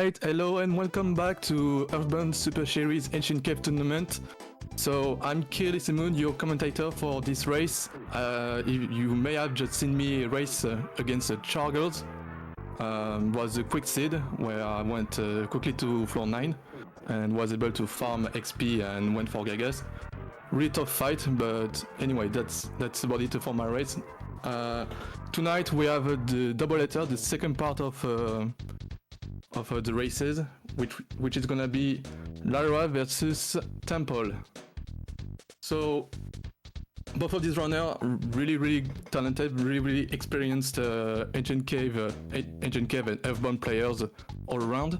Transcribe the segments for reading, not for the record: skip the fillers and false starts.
Alright, hello and welcome back to Earthbound Super Series Ancient Cave Tournament. So I'm Kirisimund, your commentator for this race. You may have just seen me race against the Chargers. Was a quick seed where I went quickly to floor 9 and was able to farm XP and went for Gagas. Really tough fight, but anyway, that's about it for my race. Tonight we have the double letter, the second part of the races, which is gonna be Lyra versus Temple. So both of these runners are really talented, really experienced Ancient Cave and Earthbound players all around.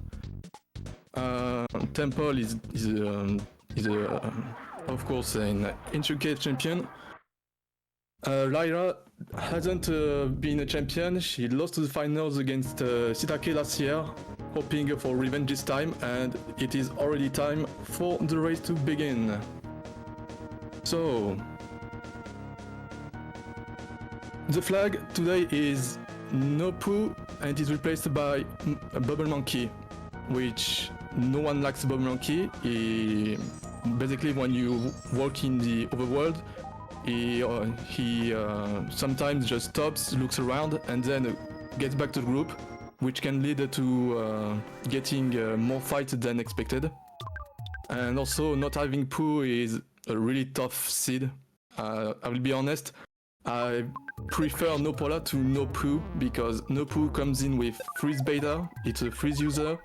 Temple is of course an Ancient Cave champion. Lyra hasn't been a champion. She lost to the finals against Sitake last year, hoping for revenge this time, and it is already time for the race to begin. So, the flag today is no poo, and it is replaced by a Bubble Monkey, which no one likes Bubble Monkey. Basically, when you walk in the overworld, he sometimes just stops, looks around, and then gets back to the group, which can lead to getting more fights than expected. And also, not having Poo is a really tough seed. I will be honest, I prefer No Polar to No Poo, because No Poo comes in with Freeze Beta, it's a freeze user.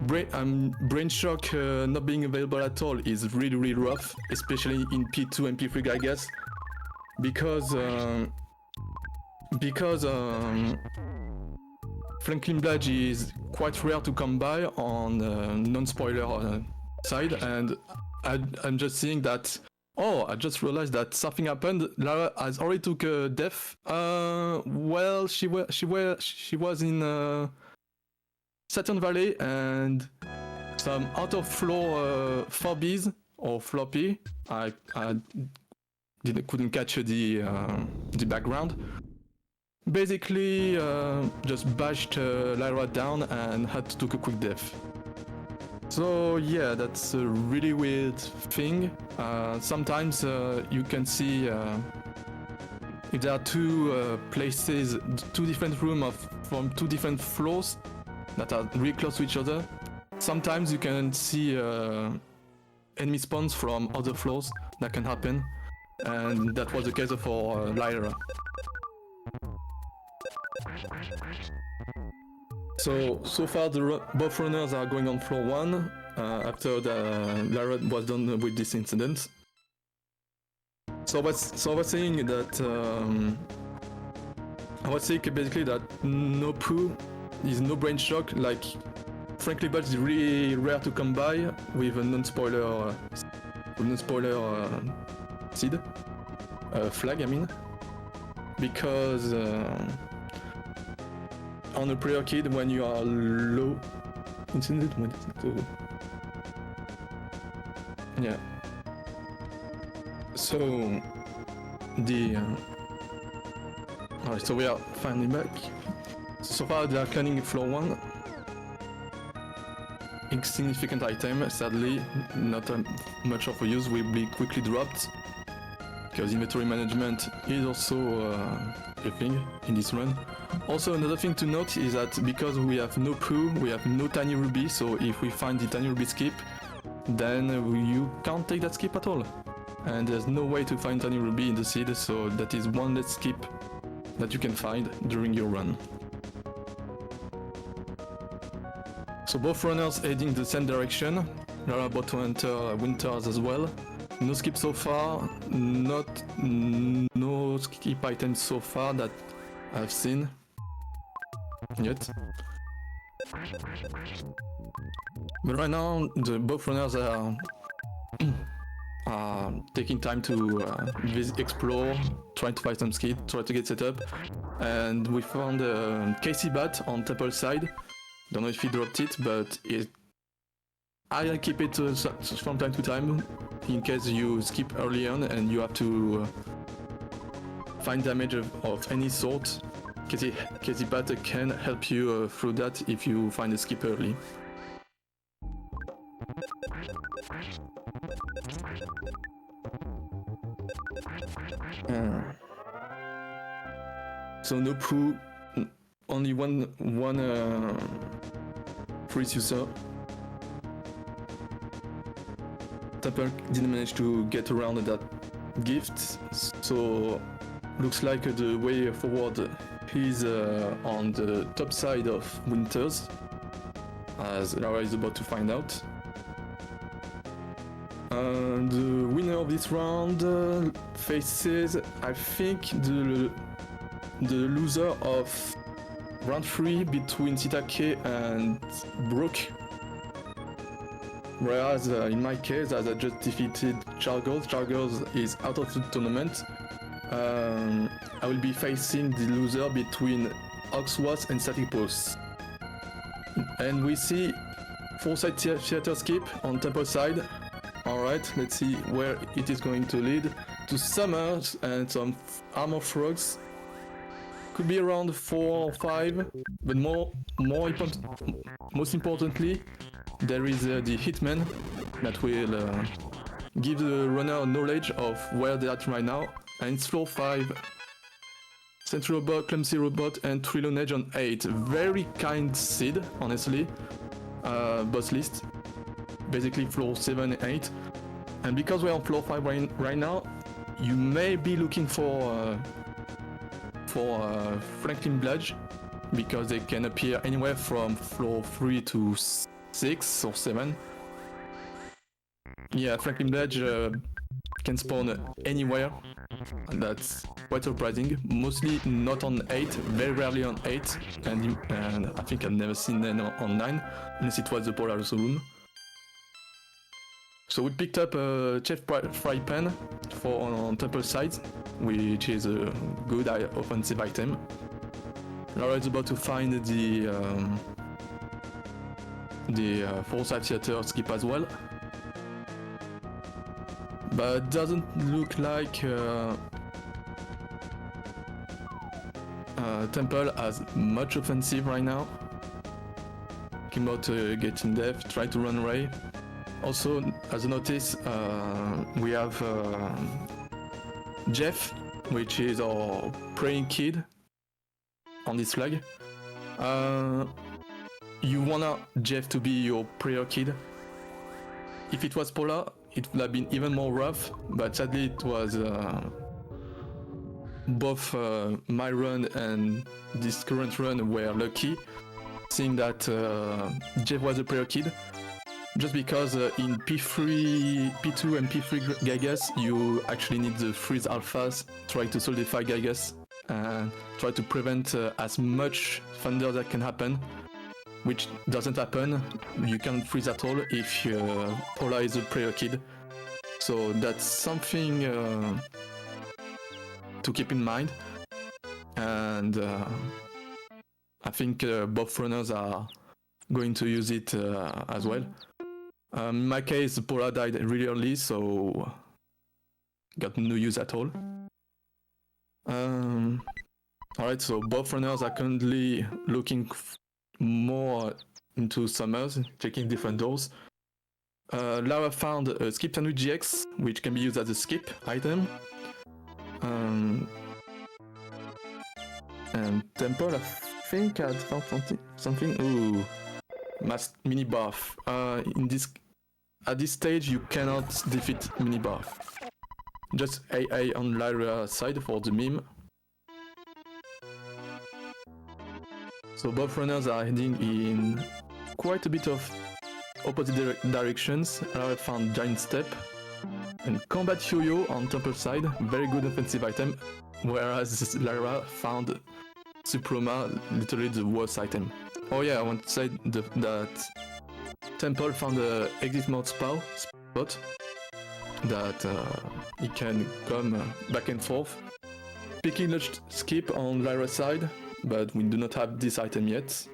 Brain Shock not being available at all is really rough, especially in P2 and P3 I guess, because Franklin Badge is quite rare to come by on non-spoiler side, and I'm just seeing that. Oh, I just realized that something happened. Lara has already took a death. Well, she was in Saturn Valley, and some out of floor Fobbies or Floppy. I couldn't catch the background. Basically, just bashed Lyra down and had to take a quick death. So yeah, that's a really weird thing. Sometimes you can see if there are two places, two different rooms from two different floors that are really close to each other. Sometimes you can see enemy spawns from other floors. That can happen, and that was the case for Lyra. So far both runners are going on floor 1 after Lyra was done with this incident. So I was saying that I was saying basically that no poo is no brain shock. Like frankly, but it's really rare to come by with a non-spoiler seed flag. I mean, because on a prayer kid, when you are low incident, when it's not low. Yeah. So alright, so we are finally back. So far they are cleaning floor 1. Insignificant item, sadly, not much of a use, will be quickly dropped, because inventory management is also a thing in this run. Also, another thing to note is that because we have no poo, we have no tiny ruby, so if we find the tiny ruby skip, then you can't take that skip at all. And there's no way to find tiny ruby in the seed, so that is one less skip that you can find during your run. So both runners heading the same direction. Lara about to enter Winters as well. No skip so far, no skip items so far that I've seen yet. But right now, both runners are taking time to explore, trying to find some skid, try to get set up. And we found Casey Bat on Temple side. Don't know if he dropped it, but I keep it from time to time in case you skip early on and you have to find damage of any sort. Casey Pat can help you through that if you find a skip early. So no Pooh, only one freeze user. Temple didn't manage to get around that gift, so looks like the way forward is on the top side of Winters, as Lara is about to find out. The winner of this round faces, I think, the loser of round 3 between Sitake and Brooke. Whereas in my case, as I just defeated Chargos is out of the tournament, I will be facing the loser between Oxwas and Static Pulse. And we see Foresight Theater skip on Temple side. Alright, let's see where it is going to lead. To Summers and some Armor Frogs. Could be around 4 or 5, but most importantly, there is the Hitman that will give the runner knowledge of where they are right now. And it's floor 5. Sentry Robot, Clumsy Robot, and Trilonage on 8. Very kind seed, honestly. Boss list. Basically floor 7 and 8. And because we're on floor 5 right now, you may be looking for Franklin Bludge, because they can appear anywhere from floor 3 to 6 or 7. Yeah, Franklin Bludge can spawn anywhere, and that's quite surprising. Mostly not on 8, very rarely on 8, and I think I've never seen them on 9, unless it was the Polaris room. So we picked up a Chef Fry Pan on Temple side, which is a good offensive item. Lara is about to find the Foresight Theater skip as well. But doesn't look like Temple has much offensive right now. Talking about getting death, try to run away. Also, as a notice, we have Jeff, which is our praying kid on this flag. You want Jeff to be your prayer kid. If it was Polar, it would have been even more rough, but sadly it was both my run and this current run were lucky, seeing that Jeff was a prayer kid. Just because in P3, P2 and P3 Gygas, you actually need the freeze alphas, try to solidify Gygas, and try to prevent as much thunder that can happen, which doesn't happen. You can't freeze at all if Pola is a prayer kid. So that's something to keep in mind. And I think both runners are going to use it as well. In my case, Pola died really early, so got no use at all. Alright, so both runners are currently looking more into Summers, checking different doors. Lara found a Skip Sandwich GX, which can be used as a skip item. And Temple, I think I found something. Ooh, mini buff. At this stage, you cannot defeat mini buff. Just AA on Lyra's side for the meme. So both runners are heading in quite a bit of opposite directions. Lara found Giant Step and Combat Yo-Yo on Temple side, very good offensive item, whereas Lyra found Suprema, literally the worst item. Oh yeah, I want to say that Temple found the exit mode spot that he can come back and forth. Picking the skip on Lyra's side, but we do not have this item yet.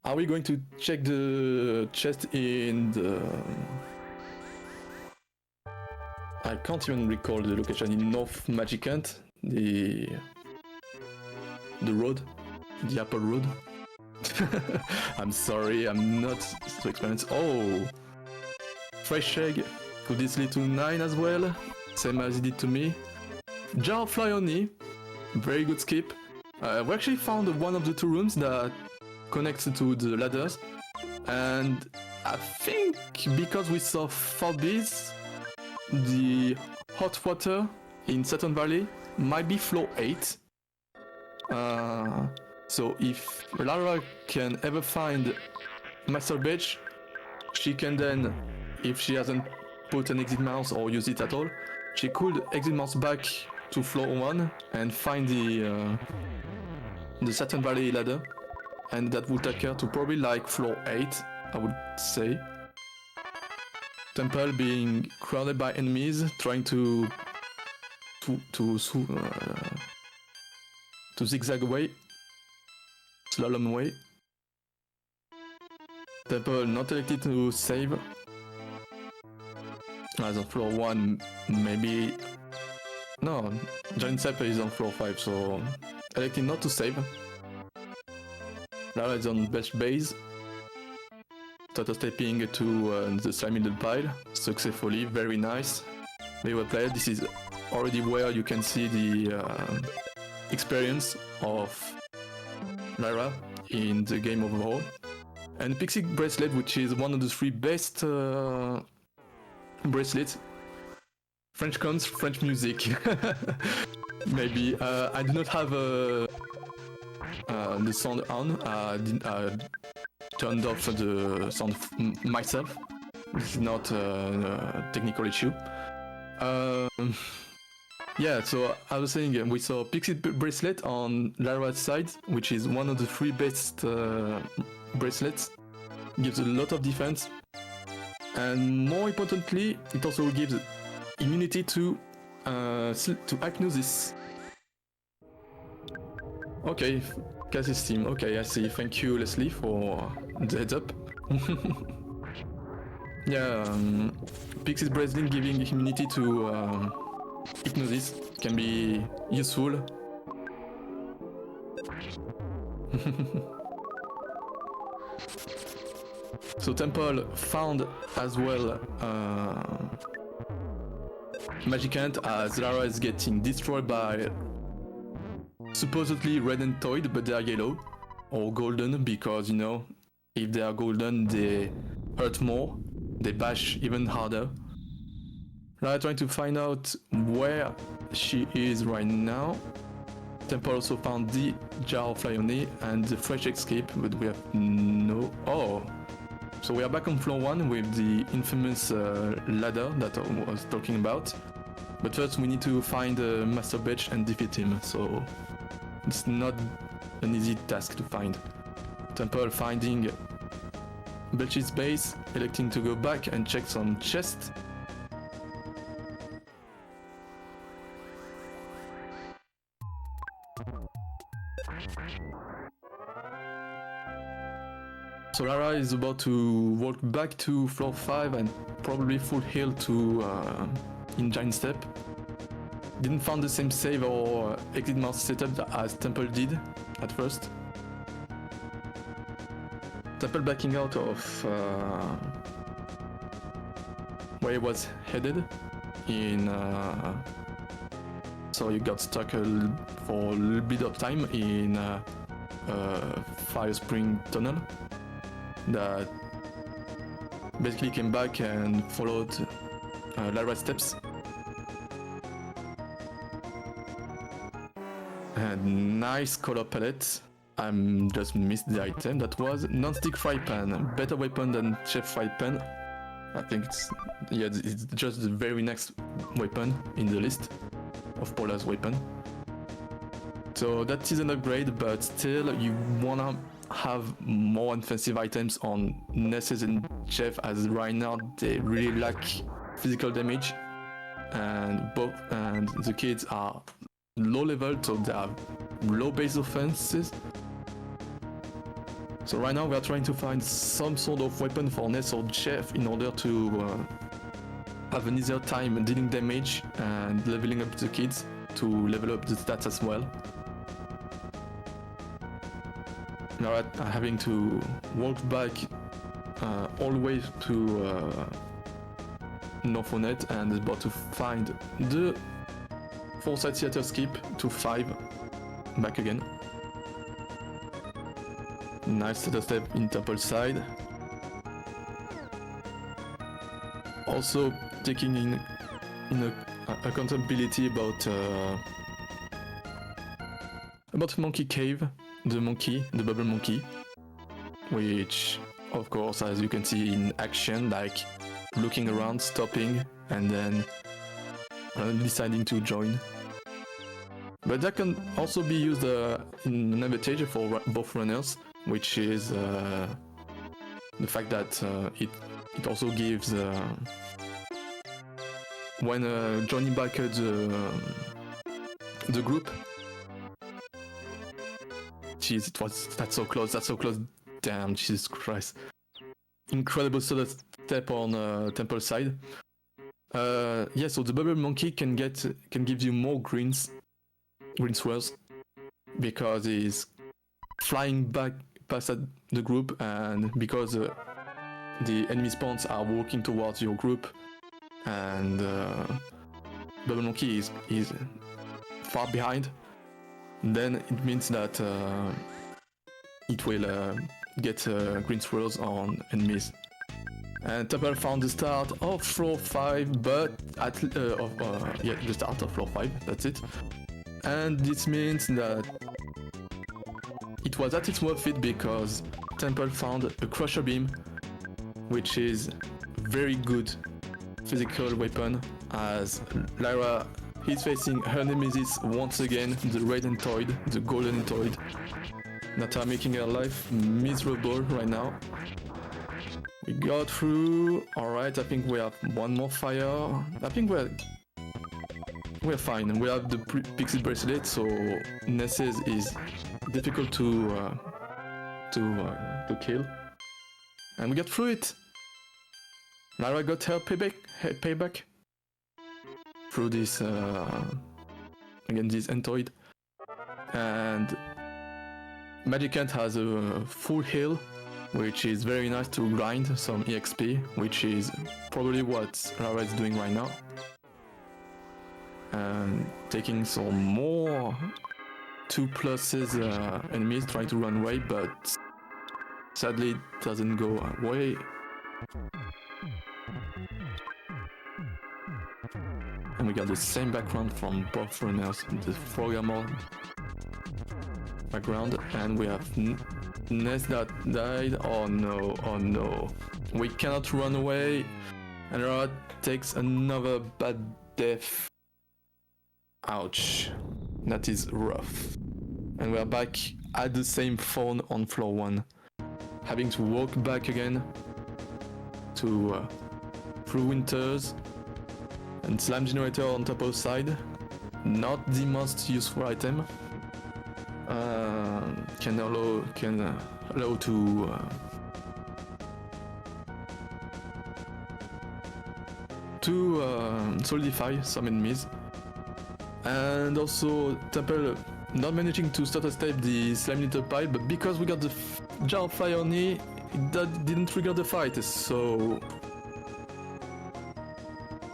Are we going to check the chest in the... I can't even recall the location, in North Magicant. the road, the Apple Road. I'm sorry, I'm not so experienced. Oh, fresh egg could easily to 9 as well, same as he did to me. Jar of Fly Only, very good skip. We actually found one of the 2 rooms that connects to the ladders, and I think because we saw 4 bees, the hot water in Saturn Valley might be floor 8. So if Lara can ever find Master Bitch, she can then, if she hasn't put an exit mouse or use it at all, she could exit mouse back to floor 1 and find the Saturn Valley ladder, and that would take her to probably like floor 8, I would say. Temple being crowded by enemies, trying to zigzag away, slalom away. Temple not elected to save. As on floor 1, maybe... No, Giant Step is on floor 5, so electing not to save. Lara is on base. Toto stepping to the slime middle pile successfully, very nice. Very well played. This is already where you can see the experience of Lyra in the game overall. And Pixie Bracelet, which is one of the 3 best bracelets. French cons, French music. Maybe. I do not have the sound on. I turned off the sound myself. It's not a technical issue. Yeah, so I was saying we saw Pixie Bracelet on Lyra's side, which is one of the 3 best bracelets. Gives a lot of defense, and more importantly, it also gives immunity to hypnosis. Okay, Cassie's team. Okay, I see. Thank you, Leslie, for the heads up. Yeah, Pixie's Bracelet giving immunity to hypnosis can be useful. So Temple found as well Magic Ant as Lara is getting destroyed by supposedly red and toid, but they are yellow or golden, because you know, if they are golden they hurt more, they bash even harder. Lara trying to find out where she is right now. Temple also found the Jar of Flyone and the fresh escape, but we have no... Oh! So we are back on floor 1 with the infamous ladder that I was talking about. But first we need to find Master Bitch and defeat him, so it's not an easy task to find. Temple finding Bitch's base, electing to go back and check some chests. So Lara is about to walk back to floor 5 and probably full heal to in Giant Step. Didn't find the same save or exit mouse setup as Temple did at first. Temple backing out of where he was headed in so you got stuck for a little bit of time in Fire Spring Tunnel that basically came back and followed Lyra's steps. And nice color palette. I just missed the item. That was non-stick fry pan, better weapon than chef fry pan. I think it's just the very next weapon in the list of Paula's weapon. So that is an upgrade, but still you wanna have more offensive items on Nesses and Chef, as right now they really lack physical damage, and the kids are low level, so they have low base offenses. So right now we are trying to find some sort of weapon for Ness or Chef in order to have an easier time dealing damage and leveling up the kids. to level up the stats as well. Now having to walk back all the way to Northonet and is about to find the 4-side theater skip to 5 back again. Nice stutter step in temple side. Also taking in accountability about Monkey Cave, the bubble monkey, which of course, as you can see in action, like looking around, stopping, and then deciding to join. But that can also be used in an advantage for both runners, which is the fact that it also gives when joining back the group. Jeez, that's so close, damn, Jesus Christ. Incredible step on temple side. Yeah, so the bubble monkey can give you more green swirls because he's flying back past the group, and because the enemy spawns are walking towards your group, and bubble monkey is far behind, then it means that it will get green swirls on enemies. And Temple found the start of floor 5, but at the start of floor 5, that's it. And this means that it was at its worth it because Temple found a Crusher Beam, which is very good physical weapon, as Lyra is facing her nemesis once again, the Red Entoid, the Golden Entoid, that are making her life miserable right now. We got through. Alright, I think we have one more fire. I think we're fine. We have the Pixie Bracelet, so Nesses is difficult to kill. And we got through it! Lyra got her payback through this, again, this Entoid. And Magicant has a full heal, which is very nice to grind some EXP, which is probably what Lyra is doing right now. And taking some more 2+ enemies trying to run away, but sadly it doesn't go away. And we got the same background from both runners, the Froghammer background, and we have Ness that died. Oh no. We cannot run away, and Lyra takes another bad death. Ouch. That is rough. And we are back at the same phone on floor 1. Having to walk back again to through Winters, and Slime Generator on top of side. Not the most useful item. Can allow to solidify some enemies. And also Temple not managing to start a step the Slime Little Pile, but because we got the Jar of Fire Honey, that didn't trigger the fight, so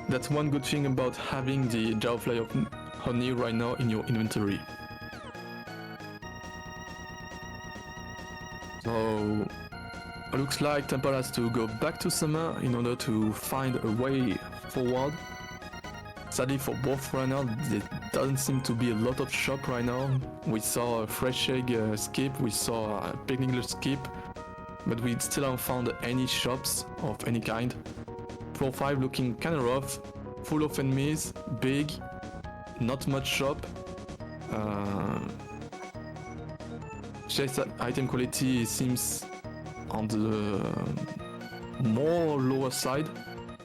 that's one good thing about having the Jar of Fire Honey right now in your inventory. So looks like Temple has to go back to Summer in order to find a way forward. Sadly for both runners, there doesn't seem to be a lot of shop right now. We saw a Fresh Egg skip, we saw a Picnic skip, but we still haven't found any shops of any kind. Floor 5 looking kinda rough, full of enemies, big, not much shop. Chest item quality seems on the more lower side.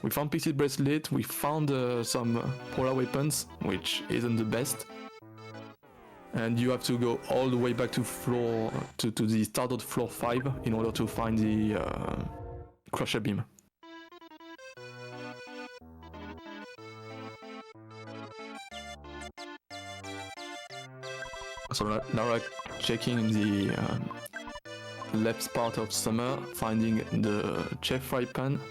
We found Pixie Bracelet, we found some polar weapons, which isn't the best. And you have to go all the way back to the start of floor 5 in order to find the Crusher Beam. So Lara checking the left part of Summer, finding the chef fry pan.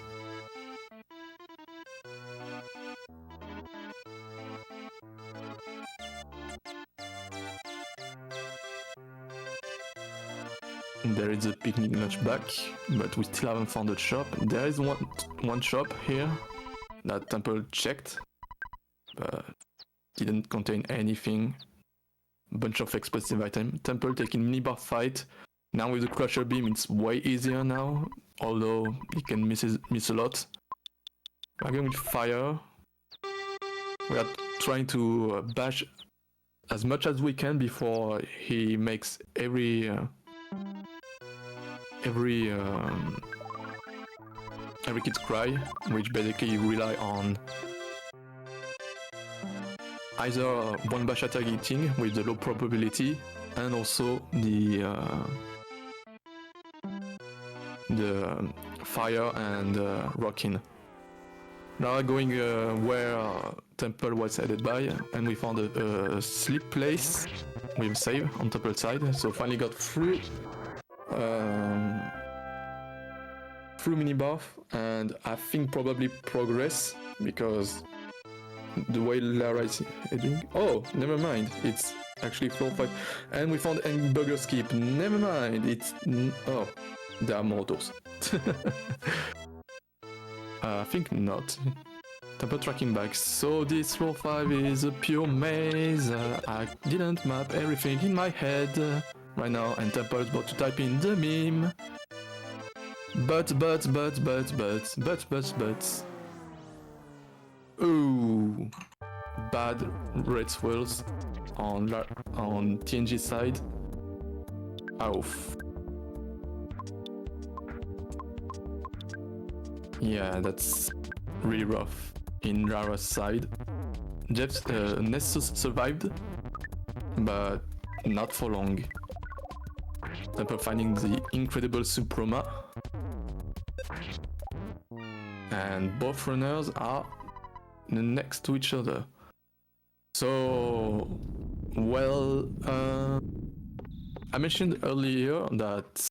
There is a picnic lunch back, but we still haven't found a shop. There is one shop here that Temple checked, but didn't contain anything. Bunch of explosive items. Temple taking minibar fight. Now with the crusher beam, it's way easier now, although he can miss a lot. We're going with fire. We are trying to bash as much as we can before he makes every kid's cry, which basically rely on either one bash attack hitting with the low probability and also the fire and rocking. Now going where Temple was headed by, and we found a sleep place with save on Temple side, so finally got through minibuff, and I think probably progress, because the way Lara is heading... Oh, never mind, it's actually floor 5. And we found Hamburger Skip, never mind, it's... Oh, there are more doors. I think not. Temple tracking back, so this floor 5 is a pure maze. I didn't map everything in my head right now, and Temple is about to type in the meme. But. Ooh, bad red swirls on TNG side. Oof. Yeah, that's really rough in Lara's side. Nessus survived, but not for long. Temple finding the incredible Suprema. And both runners are next to each other. So, well, I mentioned earlier that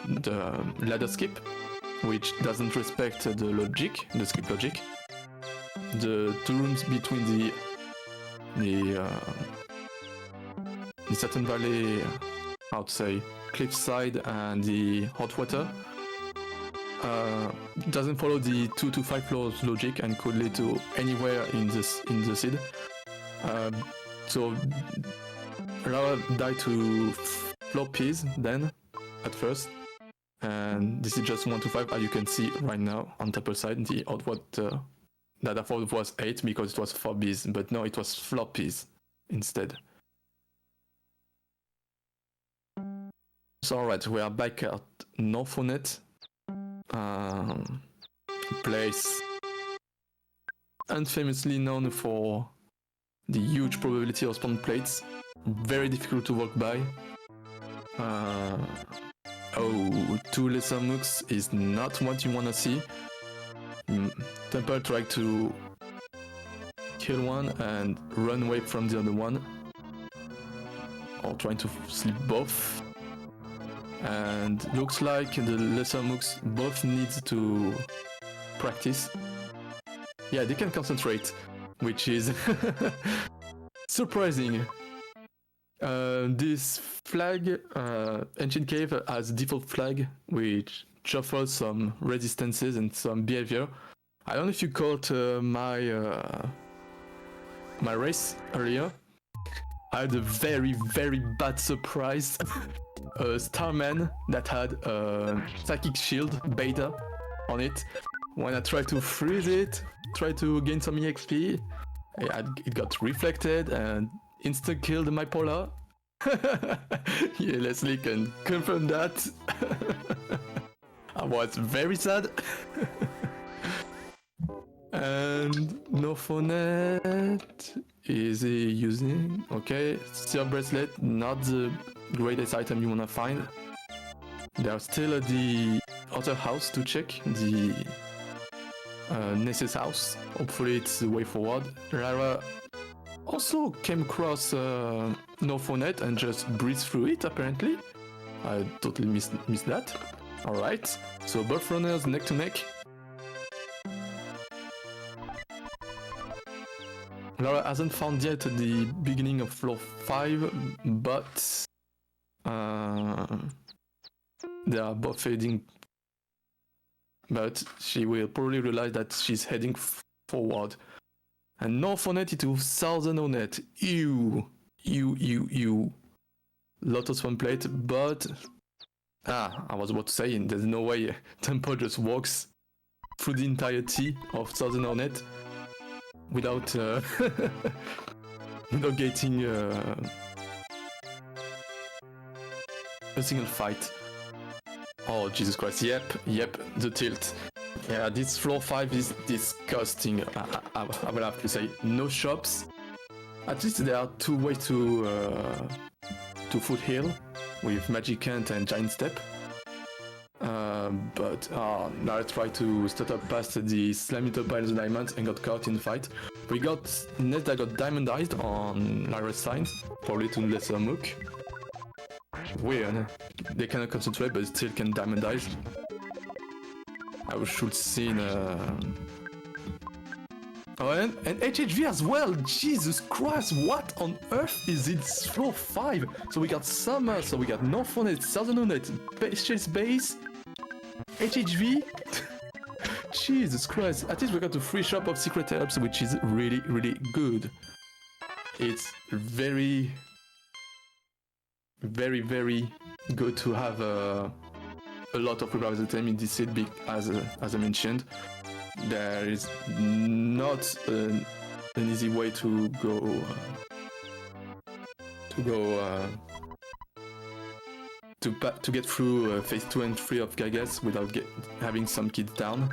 the ladder skip, which doesn't respect the skip logic. The two rooms between the Saturn Valley, how to say, cliffside and the hot water doesn't follow the 2 to 5 floors logic and could lead to anywhere in the seed. So Lara died to floppies then at first, and this is just 1 to 5, as you can see right now on Temple side. The hot water that I thought was 8 because it was floppies, but no, it was floppies instead. So alright, we are back at Norphonet. Place unfamously known for the huge probability of spawn plates, very difficult to walk by. Oh, 2 lesser mooks is not what you wanna see. Temple tried to kill one and run away from the other one, or trying to sleep both. And looks like the lesser mooks both need to practice. Yeah, they can concentrate, which is surprising. This flag, Ancient Cave, has default flag, which offers some resistances and some behavior. I don't know if you caught my race earlier. I had a very, very bad surprise. A Starman that had a Psychic Shield beta on it. When I tried to freeze it, tried to gain some EXP, it got reflected and instant killed my Polar. Yeah, Leslie can confirm that. I was very sad. And Norphonet is he using? Okay, Steel Bracelet, not the greatest item you wanna find. There's still the other house to check, the Nessus house. Hopefully it's the way forward. Lara also came across Norphonet and just breezed through it, apparently. I totally missed that. Alright, so both runners neck to neck. Lara hasn't found yet the beginning of floor 5, but they are both fading. But she will probably realize that she's heading forward. And Norphonet into Southern-O-Net. Ew. Lotus one plate, but... I was about to say, there's no way Tempo just walks through the entirety of Southern-O-Net without without getting a single fight. Oh Jesus Christ! Yep, the tilt. Yeah, this floor 5 is disgusting. I will have to say, no shops. At least there are 2 ways to foothill with Magic Ant and Giant Step. But Lara tried to start up past the Slimy Top piles of diamonds and got caught in the fight. We got Nest that got diamondized on Lyra's side, probably to lesser mook. Weird, they cannot concentrate but still can diamondize. I should see Oh, and HHV as well! Jesus Christ, what on earth is this floor 5? So we got Summer, so we got Norphonet, Southern-O-Net, Chase Base, HHV. Jesus Christ, at least we got a free shop of secret herbs, which is really, really good. It's very, very, very good to have a lot of previous items in this set, as I mentioned. There is not an easy way to get through phase 2 and 3 of Gagas without having some kids down.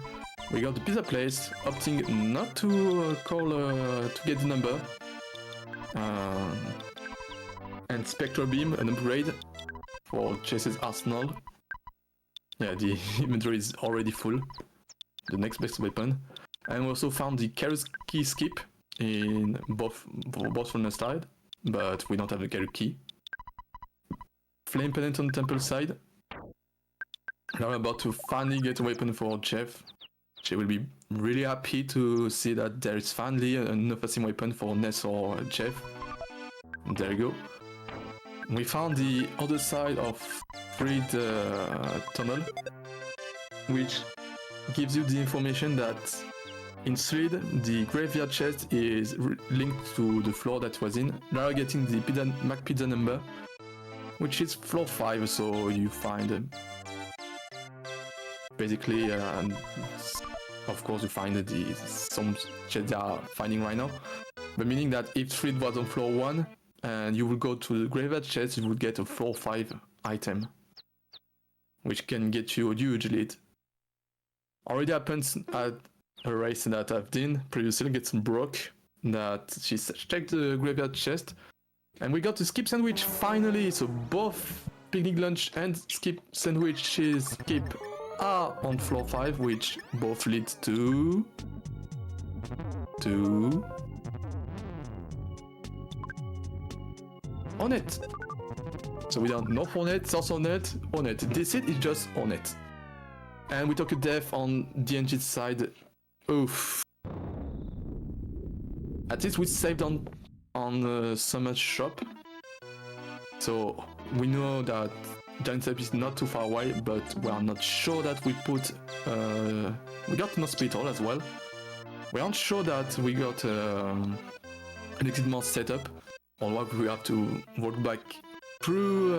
We got the pizza place, opting not to call to get the number, and Spectral Beam, an upgrade for Chase's arsenal. Yeah, the inventory is already full. The next best weapon. And we also found the Carrot Key skip in both from the side, but we don't have the Carrot Key. Flame Pendant on Temple side. Now we're about to finally get a weapon for Jeff. She will be really happy to see that there is finally an assassin weapon for Ness or Jeff. And there you go. We found the other side of Freed Tunnel, which gives you the information that in Thread, the graveyard chest is linked to the floor that was in. Now getting the Mac Pizza number, which is floor 5, so you find basically, of course you find some chests they are finding right now, but meaning that if Thread was on floor 1, and you will go to the graveyard chest, you will get a floor 5 item, which can get you a huge lead. Already happens at a race that I've done previously, gets broke, that she checked the graveyard chest, and we got the skip sandwich finally, so both picnic lunch and skip sandwiches skip are on floor 5, which both leads to On-Net. So we don't know On-Net, South On-Net, On-Net. This set is just On-Net. And we took a death on DNG's side. Oof. At least we saved on Summer's shop. So we know that Giant Step is not too far away, but we are not sure that we put... we got an hospital as well. We aren't sure that we got an exit setup. Otherwise we have to walk back through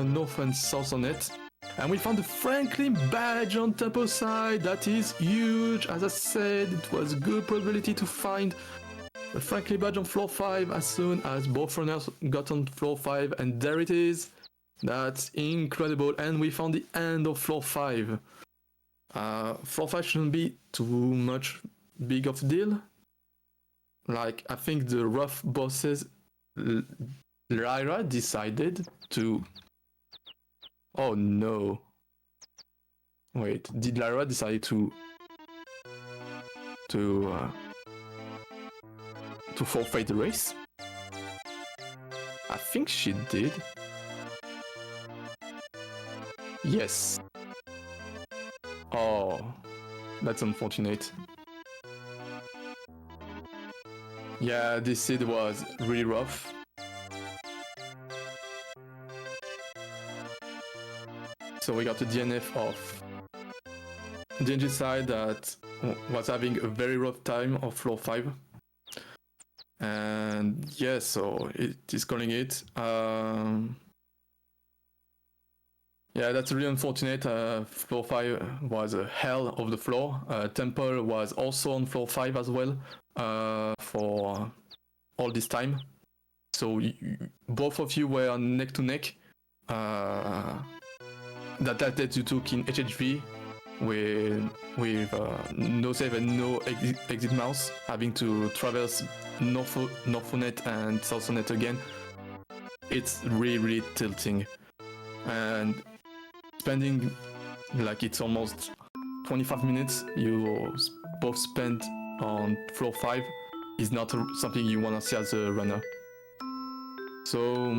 North and South On-Net. And we found the Franklin badge on Temple side. That is huge. As I said, it was a good probability to find the Franklin badge on floor 5 as soon as both runners got on floor 5. And there it is. That's incredible. And we found the end of floor 5. Floor 5 shouldn't be too much big of a deal. Like, I think the rough bosses, Lyra decided to... Oh no. Wait, did Lyra decide to to forfeit the race? I think she did. Yes. Oh, that's unfortunate. Yeah, this seed was really rough. So we got a DNF of DNJ side that was having a very rough time of floor 5. And yeah, so it is calling it. Yeah, that's really unfortunate. Floor 5 was a hell of the floor. Temple was also on floor 5 as well for all this time. So both of you were neck to neck. That you took in HHV with no save and no exit mouse, having to traverse Northonet and Southonet again. It's really tilting. And spending like it's almost 25 minutes you both spent on floor 5 is not something you want to see as a runner. So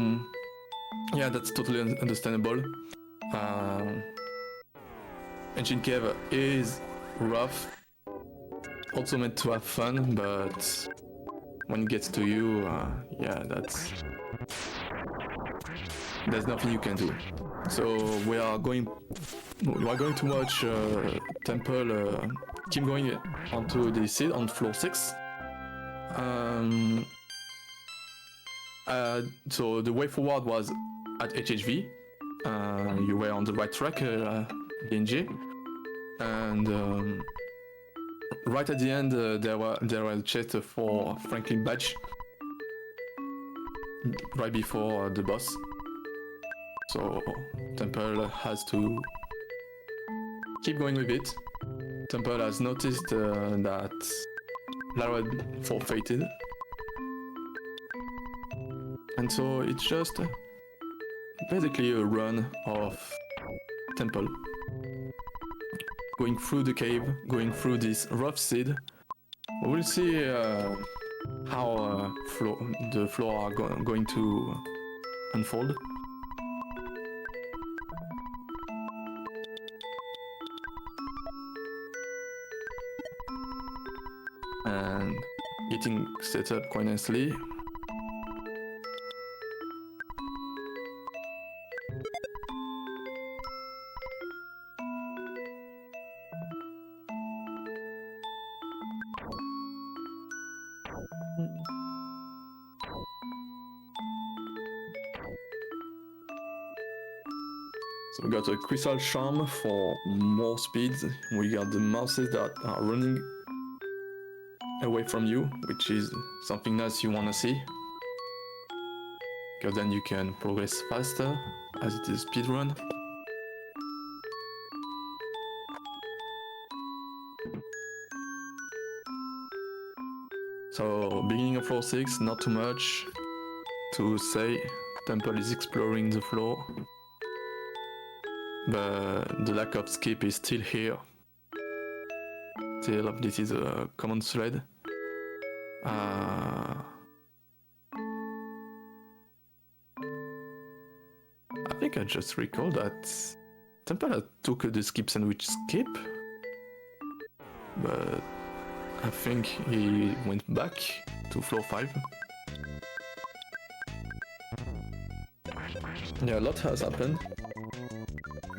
yeah, that's totally understandable. Ancient Cave is rough, also meant to have fun, but when it gets to you, yeah, there's nothing you can do. So we are going to watch Temple keep going onto the seed on floor 6. So the way forward was at HHV. You were on the right track, DNJ, and right at the end there was a chest for Franklin Badge right before the boss. So Temple has to keep going with it. Temple has noticed that Lara forfeited, and so it's just basically a run of Temple going through the cave, going through this rough seed. We'll see how the floor are going to unfold. And getting set up quite nicely. So we got a Crystal Charm for more speeds. We got the mouses that are running away from you, which is something nice you want to see, because then you can progress faster as it is speedrun. So beginning of floor 6, not too much to say. Temple is exploring the floor, but the lack of skip is still here. Still, this is a common thread. I think I just recall that Temple took the skip sandwich skip, but I think he went back to floor 5. Yeah, a lot has happened.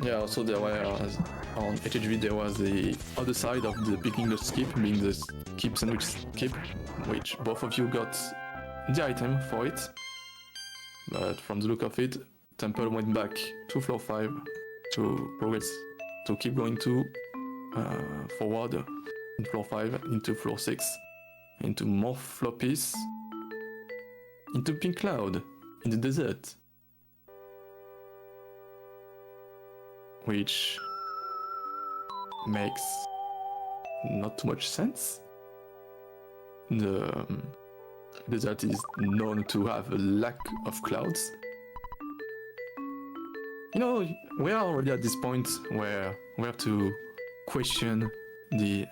Yeah, also there was, on HHV there was the other side of the picking the skip, being the skip sandwich skip, which both of you got the item for it. But from the look of it, Temple went back to floor 5 to progress, to keep going to forward in floor 5, into floor 6, into more floppies, into Pink Cloud, in the desert. Which makes not too much sense. The desert is known to have a lack of clouds. You know, we are already at this point where we have to question the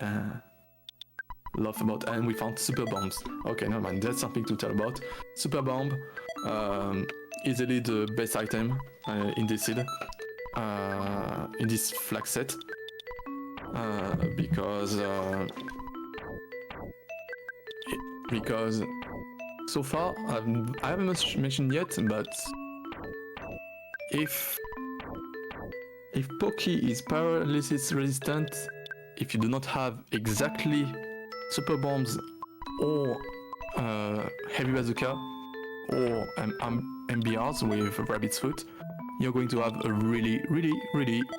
love about, and we found super bombs. Okay, never mind, that's something to tell about. Super bomb, easily the best item in this seed, in this flag set, because so far I haven't mentioned yet, but if Poki is paralysis resistant, if you do not have exactly super bombs or heavy bazooka or MBRs with rabbit's foot, you're going to have a really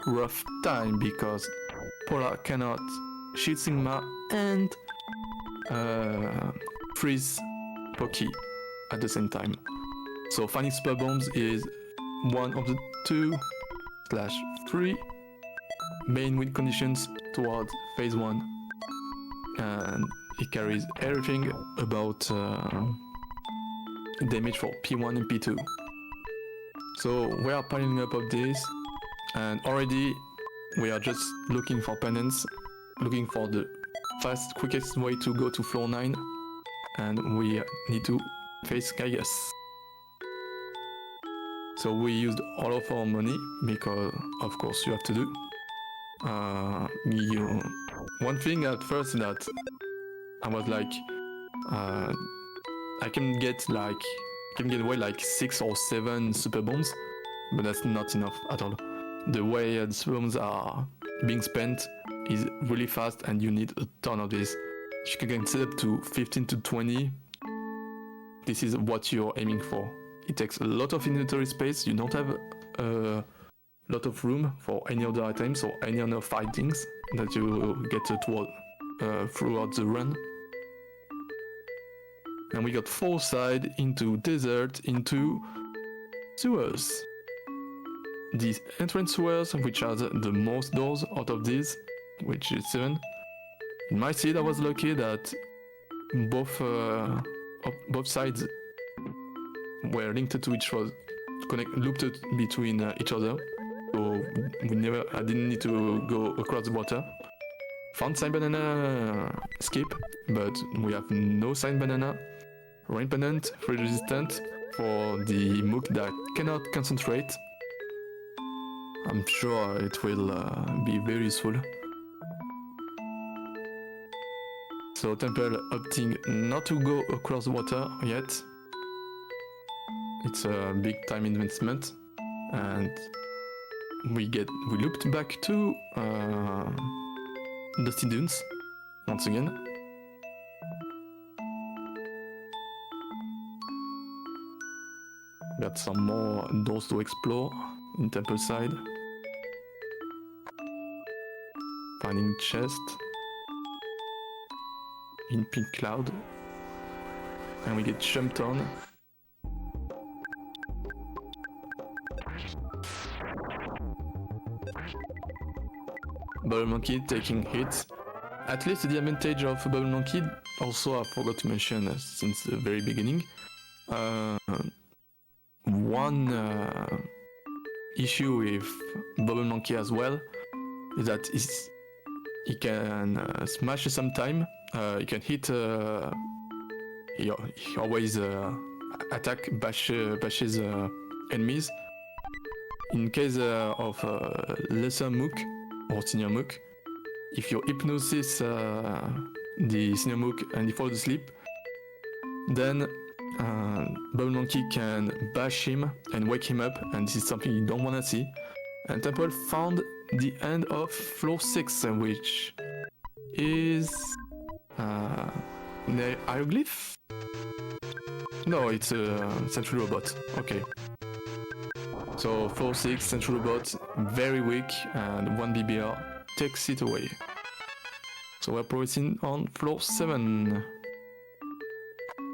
rough time, because Polar cannot shield Sigma and freeze Poki at the same time. So finding super bombs is one of the 2/3 main win conditions towards phase 1, and it carries everything about damage for P1 and P2. So we are piling up of this, and already we are just looking for pendants, looking for the quickest way to go to floor 9, and we need to face Gaius. So we used all of our money, because of course you have to do. One thing at first that I was like, I can get away like 6 or 7 super bombs, but that's not enough at all. The way the super bombs are being spent is really fast, and you need a ton of this. If you can set up to 15 to 20, this is what you're aiming for. It takes a lot of inventory space, you don't have a lot of room for any other items or any other fightings that you get throughout the run. And we got 4 side into desert, into sewers. These entrance sewers, which are the most doors out of these, which is 7. In my seed, I was lucky that both sides were linked to each other, looped between each other. So I didn't need to go across the water. Found Sign Banana skip, but we have no Sign Banana. Rain Pendant, freeze resistant for the Mook that cannot concentrate. I'm sure it will be very useful. So Temple opting not to go across the water yet. It's a big time investment, and we looped back to Dusty Dunes once again. Got some more doors to explore in Temple side. Finding chest in Pink Cloud, and we get jumped on. Bubble Monkey taking hits. At least the advantage of Bubble Monkey, also I forgot to mention since the very beginning, one issue with Bubble Monkey as well is that he can smash sometime. He can hit. He always bashes enemies. In case of lesser Mook or senior Mook, if you hypnosis the senior Mook and he falls asleep, then Bubble Monkey can bash him and wake him up, and this is something you don't want to see. And Temple found the end of floor 6, which is the hieroglyph? No, it's a Central Robot. Okay. So floor 6, Central Robot, very weak, and 1 BBR takes it away. So we're progressing on floor 7.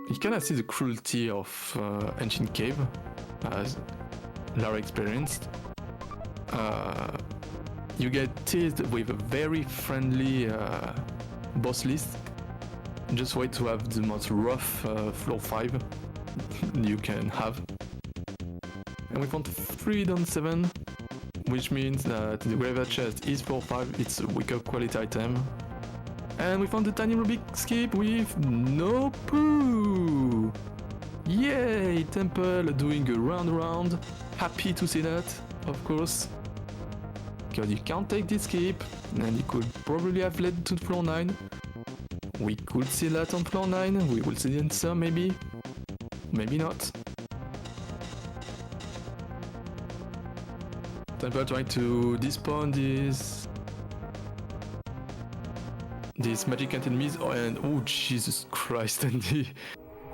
You can see the cruelty of Ancient Cave, as Lara experienced. You get teased with a very friendly boss list. Just wait to have the most rough floor 5 you can have. And we found 3 down 7, which means that the graveyard chest is floor 5, it's a weaker quality item. And we found the tiny Rubik skip with no poo! Yay! Temple doing a round. Happy to see that, of course. Because you can't take this skip, and you could probably have led to floor 9. We could see that on floor 9, we will see the answer maybe. Maybe not. Temple trying to despawn these magic enemies, and oh Jesus Christ, and the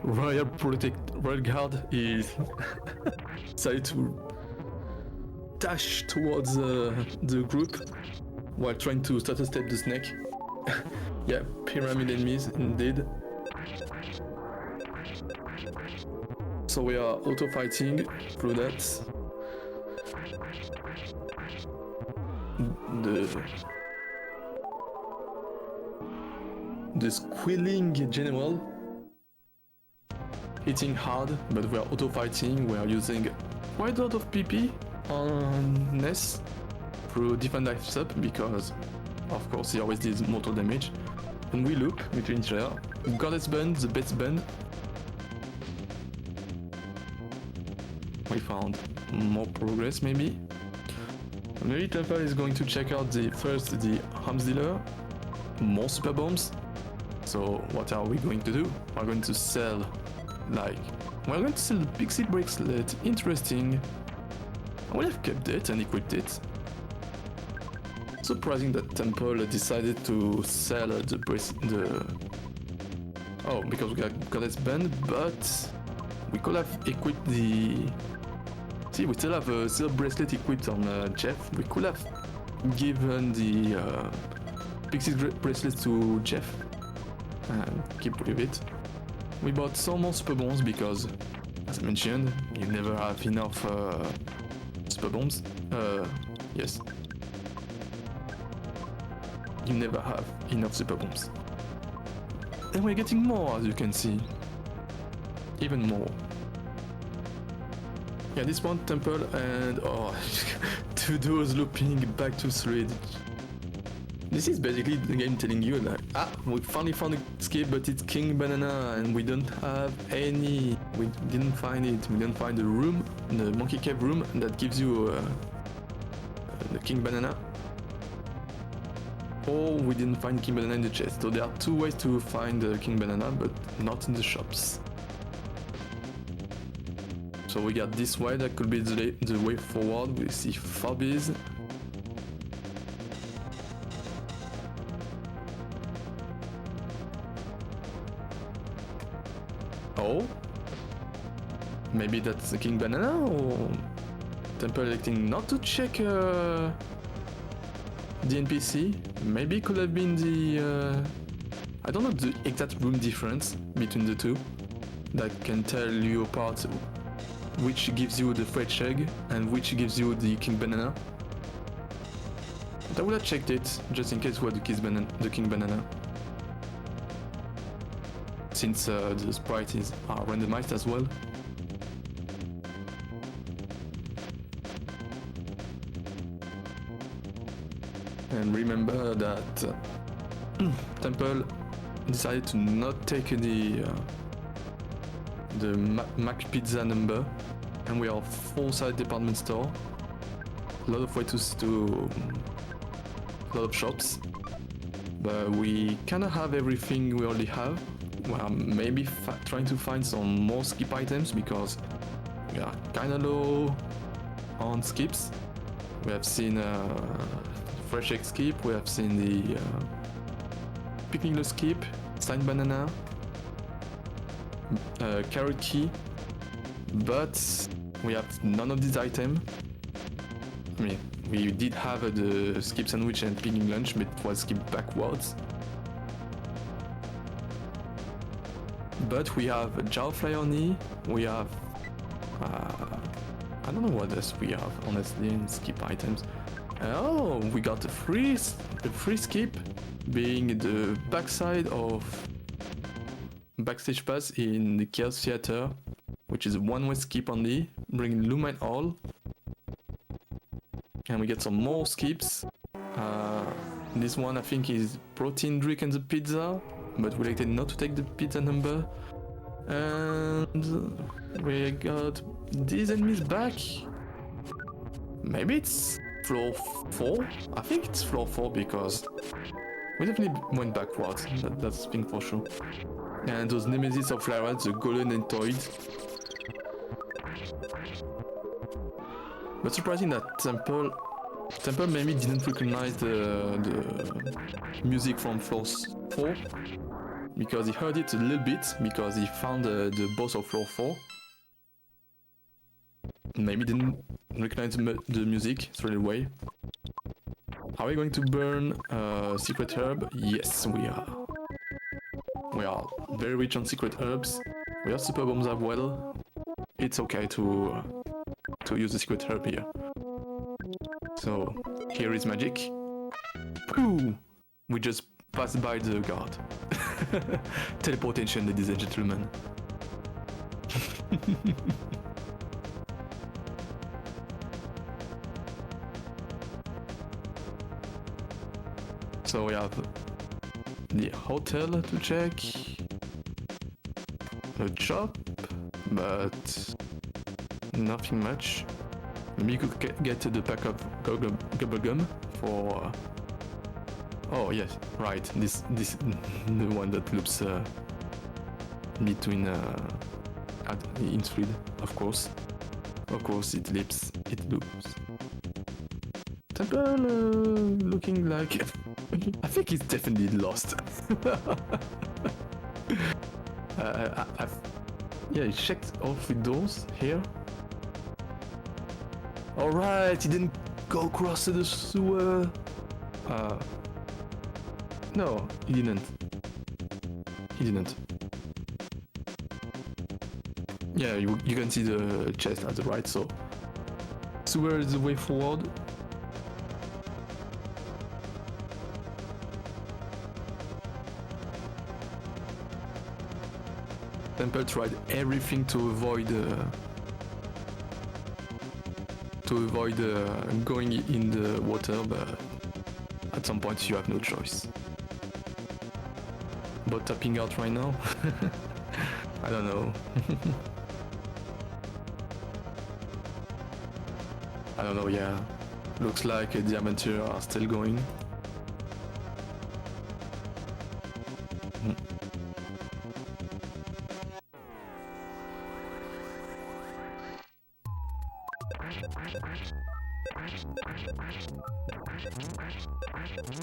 Royal Guard is decided to dash towards the group while trying to start a step the snake. Yeah, pyramid enemies indeed. So we are auto fighting through that. The squealing general hitting hard, but we are auto fighting. We are using quite a lot of PP on Ness through different dives up because of course he always deals mortal damage. And we loop between each other. Goddess band, the best band. We found more progress maybe. Maybe Temple is going to check out the arms dealer, more super bombs. So what are we going to do? We're going to sell we're going to sell the pixie bracelet, interesting. I would have kept it and equipped it. Surprising that Temple decided to sell oh, because we got Goddess Band, but we could have equipped the... See, we still have a silver bracelet equipped on Jeff. We could have given the Pixie bracelet to Jeff and keep with it. We bought some more super bombs because, as I mentioned, you never have enough super bombs. Yes. You never have enough super bombs. And we're getting more, as you can see. Even more. Yeah, this one Temple and oh, two duos looping back to 3. This is basically the game telling you like, we finally found a skip, but it's King Banana and we don't have any. We didn't find it. We didn't find the room, the Monkey Cave room that gives you the King Banana. Or we didn't find King Banana in the chest. So there are two ways to find the King Banana, but not in the shops. So we got this way, that could be the way forward. We see Fabbies. Oh? Maybe that's the King Banana, or Temple electing not to check the NPC? Maybe it could have been the... I don't know the exact room difference between the two that can tell you apart which gives you the French egg and which gives you the King Banana. But I would have checked it just in case we had the King Banana. Since the sprites are randomized as well. And remember that Temple decided to not take the Mac Pizza number, and we are full-size department store. A lot of ways to a lot of shops, but we kind of have everything we already have. We are maybe trying to find some more skip items because we are kind of low on skips. We have seen fresh egg skip, we have seen the picnic skip, signed banana, carrot key, but we have none of these items. I mean, we did have the skip sandwich and picnic lunch, but it was skipped backwards. But we have a jar flyer knee, we have I don't know what else we have honestly in skip items. Oh, we got a free skip, being the backside of backstage pass in the Chaos Theater, which is a one-way skip only, bringing Lumine Hall. And we get some more skips. This one I think is protein drink and the pizza, but we elected not to take the pizza number. And we got these enemies back. Maybe it's floor 4? I think it's floor 4 because we definitely went backwards, that's the thing for sure. And those nemesis of Lyra, the golden and toid. But surprising that Temple maybe didn't recognize the music from floor 4. Because he heard it a little bit, because he found the boss of floor 4. Maybe didn't recognize the music straight away. Are we going to burn secret herb? Yes, we are. We are very rich on secret herbs. We have super bombs as well. It's okay to use the secret herb here. So here is magic. Pooh! We just passed by the guard. Teleportation, ladies and gentlemen. So we have the hotel to check, a shop, but nothing much. Maybe you could get the pack of bubblegum for. Oh yes, right. This the one that loops between in speed. Of course it loops. Temple looking like. I think he's definitely lost. Yeah, he checked all 3 doors here. Alright, he didn't go across the sewer. No, he didn't. Yeah, you can see the chest at the right, so sewer is the way forward. Temple tried everything to avoid going in the water, but at some point you have no choice. But tapping out right now? I don't know. I don't know, yeah. Looks like the adventurers are still going.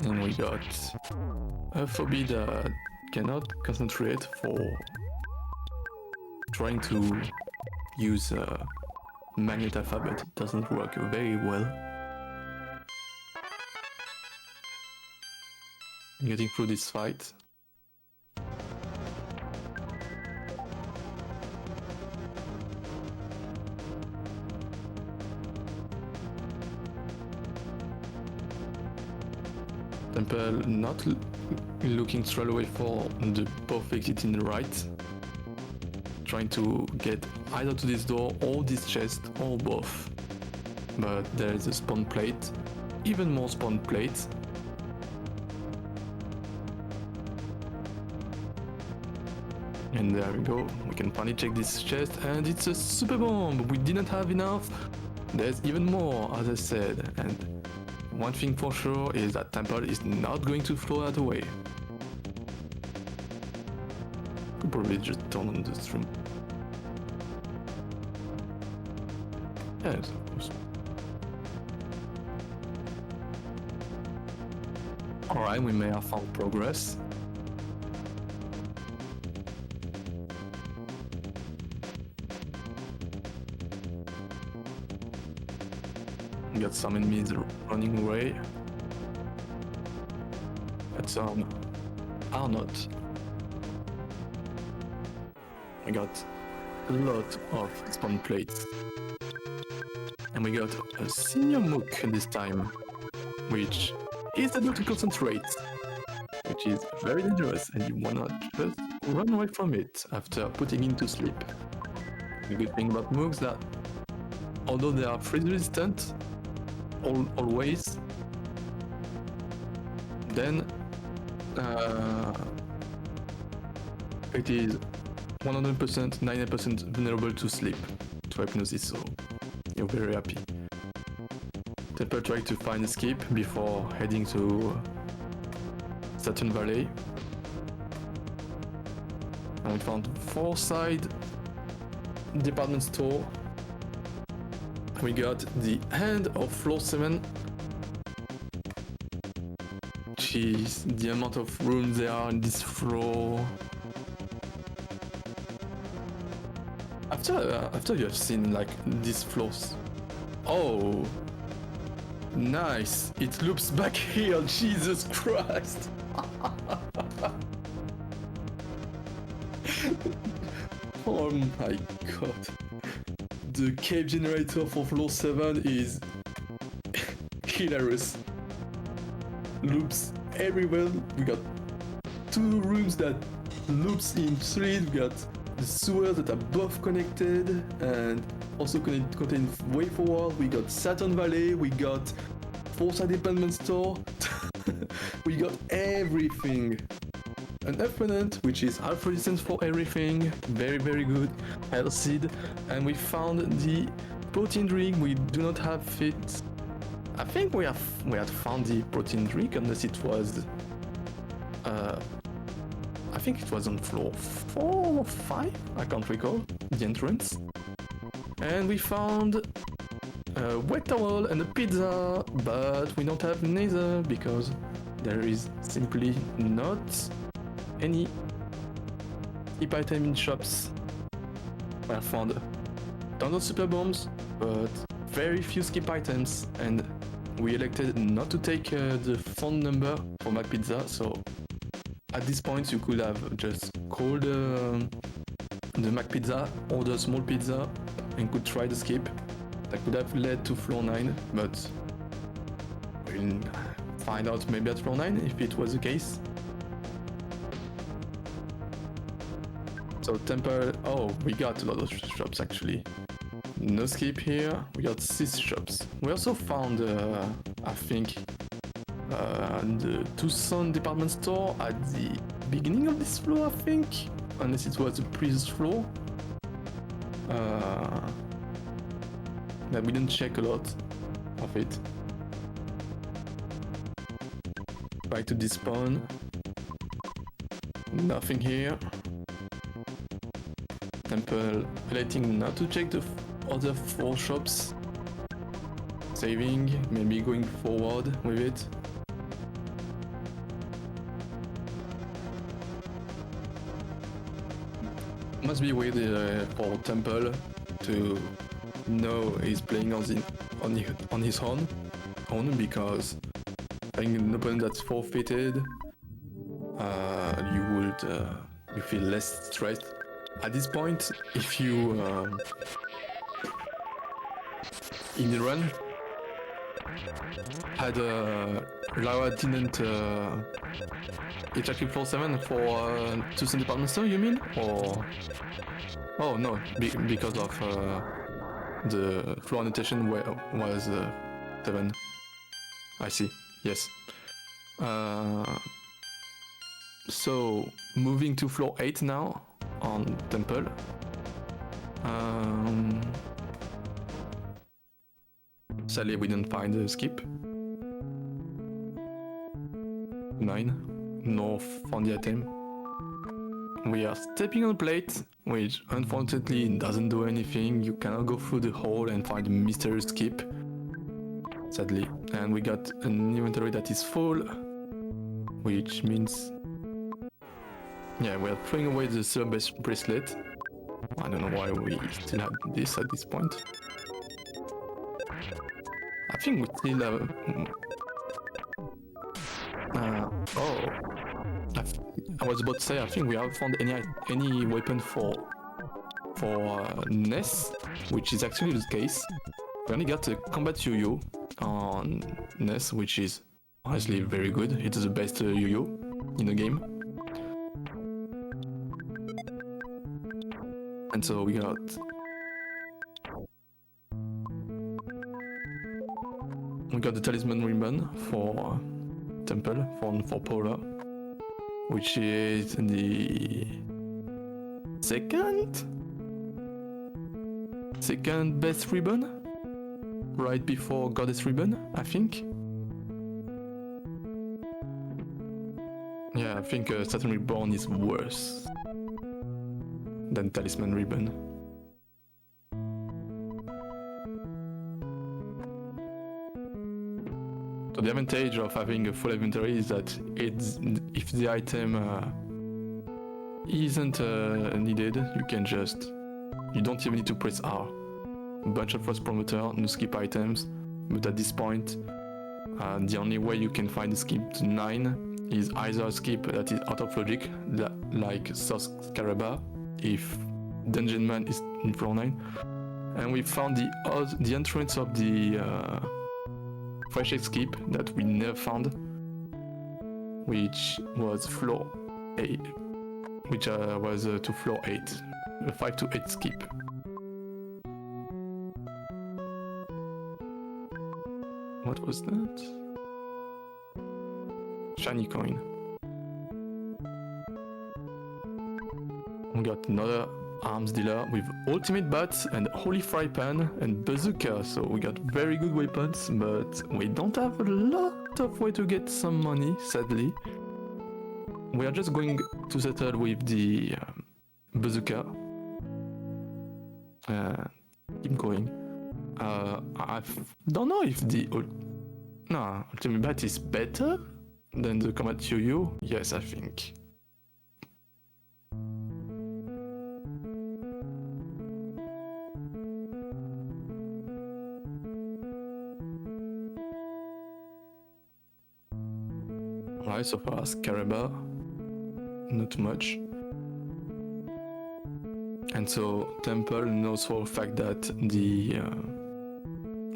And we got a phobia that cannot concentrate for trying to use magnet alphabet. It doesn't work very well. Getting through this fight. Temple not looking straight away for the both exit in the right. Trying to get either to this door or this chest or both. But there is a spawn plate. Even more spawn plates. And there we go. We can finally check this chest and it's a super bomb. We didn't have enough. There's even more, as I said. And one thing for sure is that Temple is not going to throw that away. Could probably just turn on the stream. Yes, of course. Alright, we may have found progress. We got some enemies running away. But some are not. I got a lot of spawn plates. And we got a senior mook this time, which is able to concentrate, which is very dangerous and you wanna just run away from it after putting him to sleep. The good thing about mooks that although they are freeze resistant, always, then it is 100%, 90% vulnerable to sleep, to hypnosis, so you're very happy. Temple tried to find a skip before heading to Saturn Valley. And we found 4 side department store. We got the end of floor 7. Jeez, the amount of rooms there are on this floor. After you have seen like these floors. Oh, nice! It loops back here. Jesus Christ! Oh my god! The cave generator for floor 7 is hilarious. Loops everywhere. We got 2 rooms that loops in 3. We got the sewers that are both connected and also contain way forward. We got Saturn Valley. We got 4-side department store. We got everything. An opponent which is half resistance for everything. Very very good. Health seed. And we found the protein drink. We do not have it. I think we had found the protein drink unless it was I think it was on floor 4 or 5, I can't recall, the entrance. And we found a wet towel and a pizza, but we don't have neither because there is simply not any skip item in shops. I found tons of super bombs, but very few skip items, and we elected not to take the phone number for my pizza, so at this point you could have just called the Mac Pizza, order a small pizza, and could try the skip. That could have led to floor 9, but we'll find out maybe at floor 9 if it was the case. So Temple, oh, we got a lot of shops actually. No skip here, we got 6 shops. We also found, I think, the Tucson department store at the beginning of this floor, I think, unless it was the previous floor. But we didn't check a lot of it. Try to despawn. Nothing here. Temple letting not to check the other 4 shops. Saving, maybe going forward with it. Must be weird for Temple to know he's playing on his own because having an opponent that's forfeited, you feel less stressed. At this point, if you in the run had Lyra didn't exactly floor 7 for Tucson department store, you mean? Or oh no, because of the floor annotation was 7. I see. Yes. So moving to floor 8 now on Temple. Sadly, we didn't find a skip. 9. No found the item. We are stepping on a plate, which unfortunately doesn't do anything. You cannot go through the hole and find a mysterious skip. Sadly. And we got an inventory that is full, which means... yeah, we are throwing away the silver bracelet. I don't know why we still have this at this point. I think we still have... I was about to say, I think we haven't found any weapon for Ness, which is actually the case. We only got a combat yo-yo on Ness, which is honestly very good. It's the best yo-yo in the game. And so we got... the talisman ribbon for temple for Paula, which is the second best ribbon, right before Goddess ribbon, I think. Yeah, I think Saturn Reborn is worse than Talisman ribbon. So the advantage of having a full inventory is that if the item isn't needed, you don't even need to press R. A bunch of Frost Promoter, no skip items, but at this point, the only way you can find a skip to 9 is either a skip that is out of logic, like Source Scaraba, if Dungeon Man is in floor 9, and we found the entrance of the Fresh Egg skip that we never found, which was floor 8, which was to floor 8, a 5 to 8 skip. What was that? Shiny coin. We got another arms dealer with ultimate bats and holy fry pan and bazooka, so we got very good weapons, but we don't have a lot of way to get some money, sadly. We are just going to settle with the bazooka. Keep going. I don't know if the ultimate bat is better than the combat yo-yo. Yes, I think. Alright, so far as Caraba, not too much. And so Temple knows for a fact that the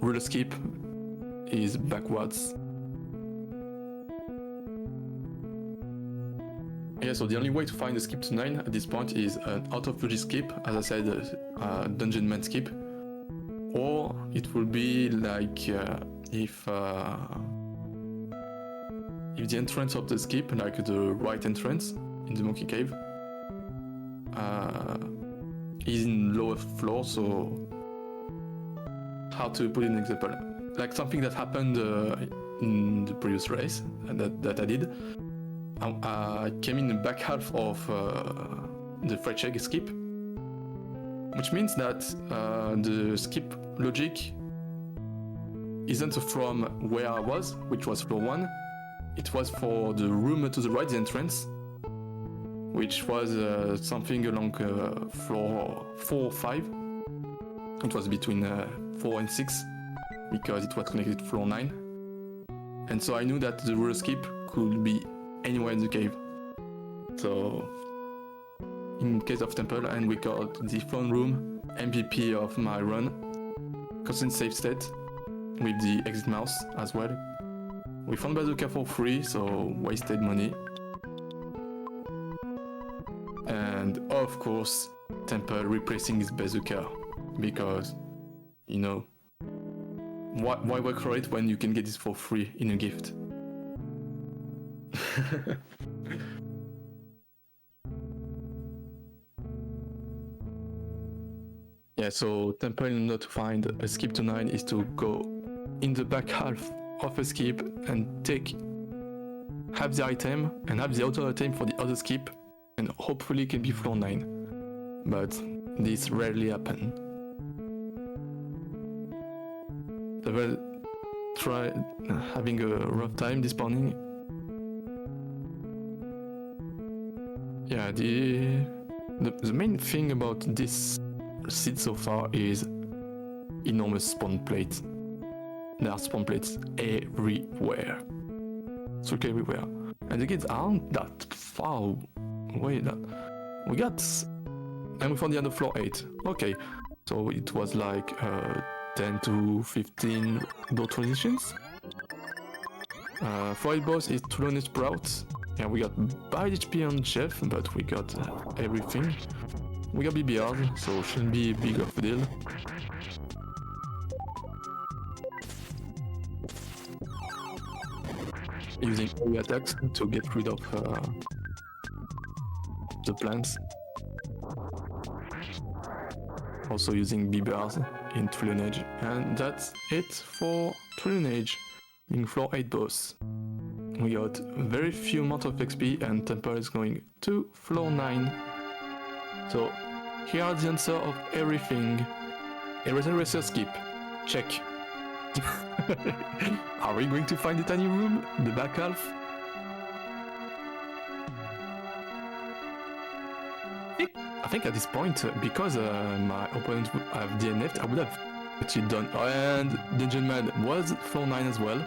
ruler skip is backwards. Yeah, so the only way to find a skip to 9 at this point is an out of logic skip, as I said, Dungeon Man skip, or it will be like if the entrance of the skip, like the right entrance in the Monkey Cave, is in lower floor. So how to put in an example, like something that happened in the previous race that I did. I came in the back half of the Fresh Egg skip, which means that the skip logic isn't from where I was, which was floor 1. It was for the room to the right, the entrance, which was something along floor 4 or 5. It was between 4 and 6, because it was connected to floor 9. And so I knew that the ruler skip could be anywhere in the cave. So in case of Temple, and we got the throne room MVP of my run, constant save state with the exit mouse as well. We found bazooka for free, so wasted money. And of course, Temple replacing his bazooka, because, you know, why work for it when you can get this for free in a gift? Yeah, so Temple not to find a skip to 9 is to go in the back half of a skip and have the item and have the other item for the other skip, and hopefully can be floor 9. But this rarely happens. They will try having a rough time this morning. Yeah, the main thing about this seed so far is enormous spawn plates. There are spawn plates everywhere. So everywhere. And the kids aren't that far away. We got... And we found the end of floor 8. Okay, so it was like 10 to 15 door transitions. Floor 8 boss is Tulone Sprout. Yeah, we got bad HP on Chef, but we got everything. We got BBR, so shouldn't be big of a deal. using area attacks to get rid of the plants. Also using beavers in LyraDNJ. And that's it for LyraDNJ, being floor 8 boss. We got very few amount of XP and temper is going to floor 9. So here are the answer of everything. Eraser Racer skip. Check. Are we going to find the tiny room? The back half? I think at this point, because my opponent would have DNF'd, I would have actually done. And Dungeon Man was floor 9 as well.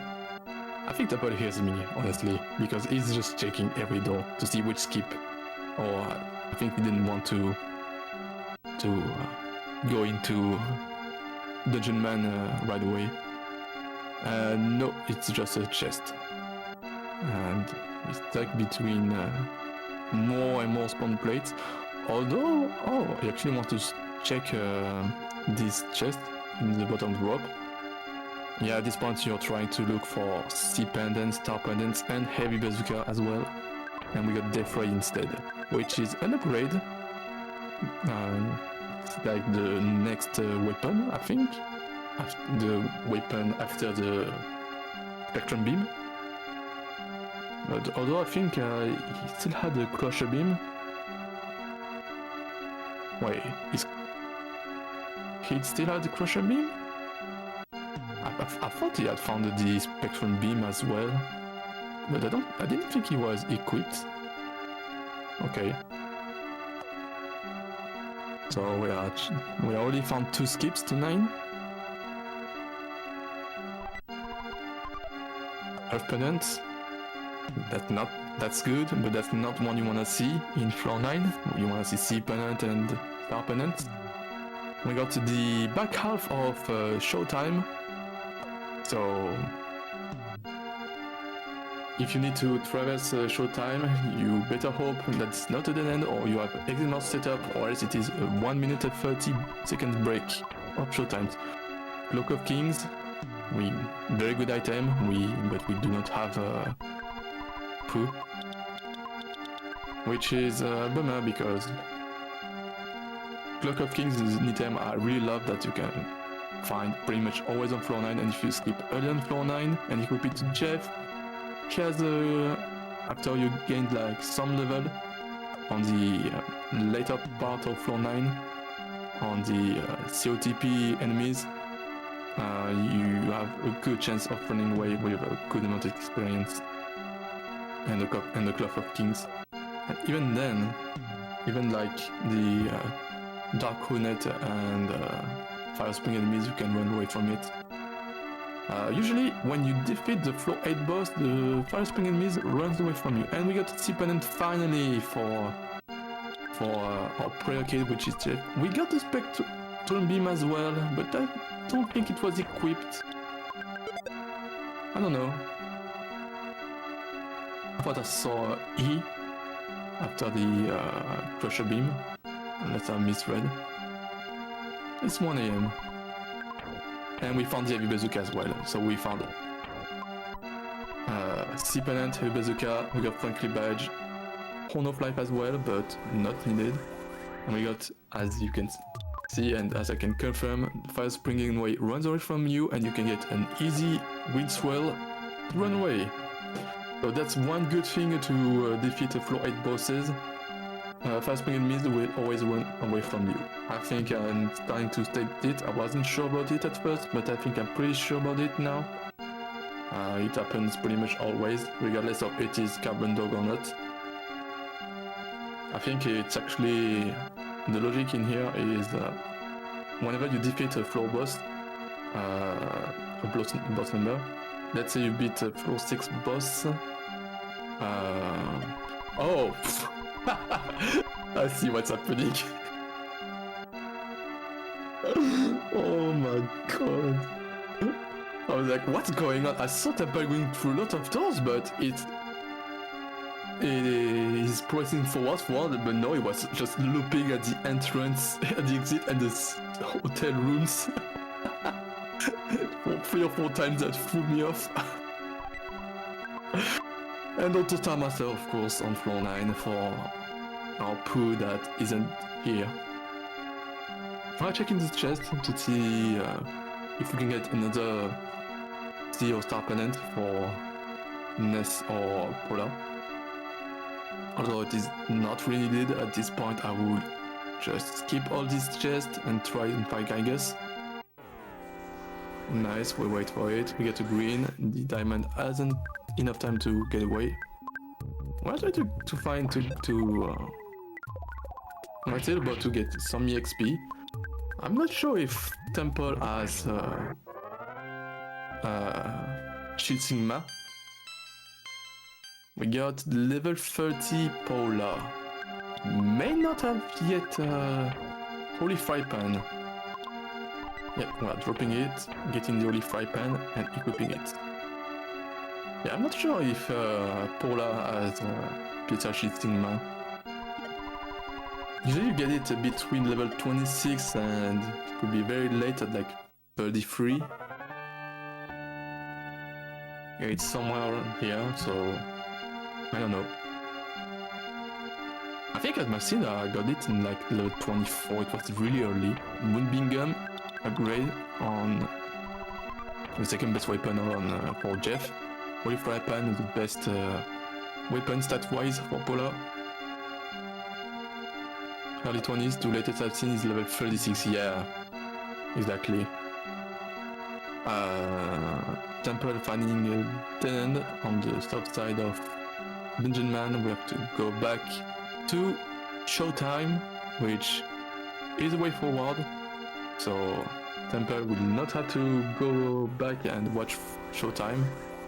I think Temple hears me, honestly, because he's just checking every door to see which skip. Or I think he didn't want to go into Dungeon Man right away. No, it's just a chest. And it's stuck between more and more spawn plates. Although, I actually want to check this chest in the bottom drop. Yeah, at this point you're trying to look for C pendants, star pendants, and heavy bazooka as well. And we got Death Ray instead, which is an upgrade. It's like the next weapon, I think. The weapon after the Spectrum Beam. But although I think he still had the Crusher Beam. Wait, he still had the Crusher Beam? I thought he had found the Spectrum Beam as well, but I didn't think he was equipped. Okay. So we already found 2 skips to 9. Earth Pendant. That's good, but that's not one you wanna see in floor 9. You wanna see C Pendant and Star Pendant. We got to the back half of Showtime. So if you need to traverse Showtime, you better hope that's not a dead end, or you have exit mouse set up, or else it is a 1 minute and 30 second break of Showtimes. Cloak of Kings, very good item, but we do not have Pooh, which is a bummer because Cloak of Kings is an item I really love that you can find pretty much always on floor 9, and if you skip early on floor 9 and equip it to Jeff, he has after you gained like some level on the later part of floor 9 on the COTP enemies, you have a good chance of running away with a good amount of experience and the Cloak of Kings. And even then, even like the Dark Hornet and Fire Spring enemies, you can run away from it. Usually, when you defeat the floor 8 boss, the Fire Spring enemies runs away from you. And we got C Pendant finally for our prayer kit, which is Jeff. We got the Spectrum Beam as well, but I don't think it was equipped. I don't know. I thought I saw E after the Crusher Beam, unless I misread. It's 1 AM. And we found the Heavy Bazooka as well, so we found C Pendant, Heavy Bazooka, we got Frankly Badge, Horn of Life as well, but not needed. And we got, as you can see and as I can confirm, Fire Springing Way runs away from you, and you can get an easy wind swell to run away. So that's one good thing to defeat the floor 8 bosses. Fire Spring enemies will always run away from you. I think I'm starting to state it. I wasn't sure about it at first, but I think I'm pretty sure about it now. It happens pretty much always, regardless of it is Carbon Dog or not. I think it's actually, the logic in here is whenever you defeat a floor boss, a boss member, let's say you beat a floor 6 boss, oh! I see what's happening. Oh my god. I was like, what's going on? I saw Temple going through a lot of doors, but it is pressing forward, but no, it was just looping at the entrance, at the exit, and the hotel rooms. For 3 or 4 times that threw me off. And also Star Master, of course, on floor 9 for our poo that isn't here. I'm checking this chest to see if we can get another C or Star Pennant for Ness or Pola. Although it is not really needed at this point, I will just skip all these chests and try and find Gaigus. Nice, we wait for it. We get a green. The diamond hasn't enough time to get away. We're trying to find I'm still about to get some EXP. I'm not sure if Temple has Shield Sigma. We got level 30 Paula. May not have yet Holy Fry Pan. Yeah, we're dropping it, getting the Holy Fry Pan and equipping it. Yeah, I'm not sure if Paula has Pizza Shield Sigma. Usually you get it between level 26 and it could be very late at like 33. Yeah, it's somewhere around here, so I don't know. I think at Machine I got it in like level 24, it was really early. Moonbeam upgrade on the second best weapon on for Jeff. Holy Fry Pan is the best weapon stat-wise for Paula. Early 20s, the latest I've seen is level 36, yeah, exactly. Temple finding a dead on the south side of Dungeon Man. We have to go back to Showtime, which is a way forward. So Temple will not have to go back and watch Showtime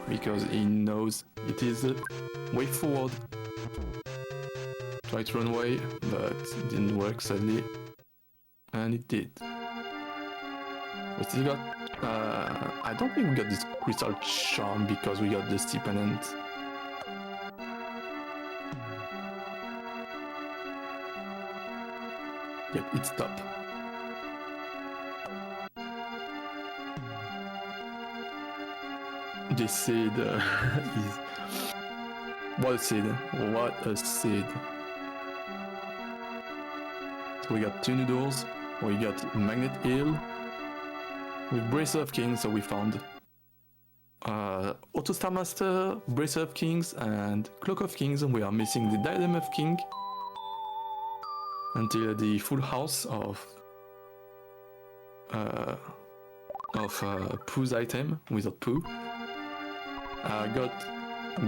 because he knows it is a way forward. Tried to run away, but it didn't work sadly. And it did. We still got... I don't think we got this Crystal Charm because we got the Stipendant. Yep, it's top. This seed is... What a seed. What a seed. So we got 2 noodles, we got Magnet Hill, with Bracer of Kings, so we found Auto Star Master, Bracer of Kings, and Cloak of Kings. We are missing the Diadem of King until the full house of Pooh's item without Pooh. I got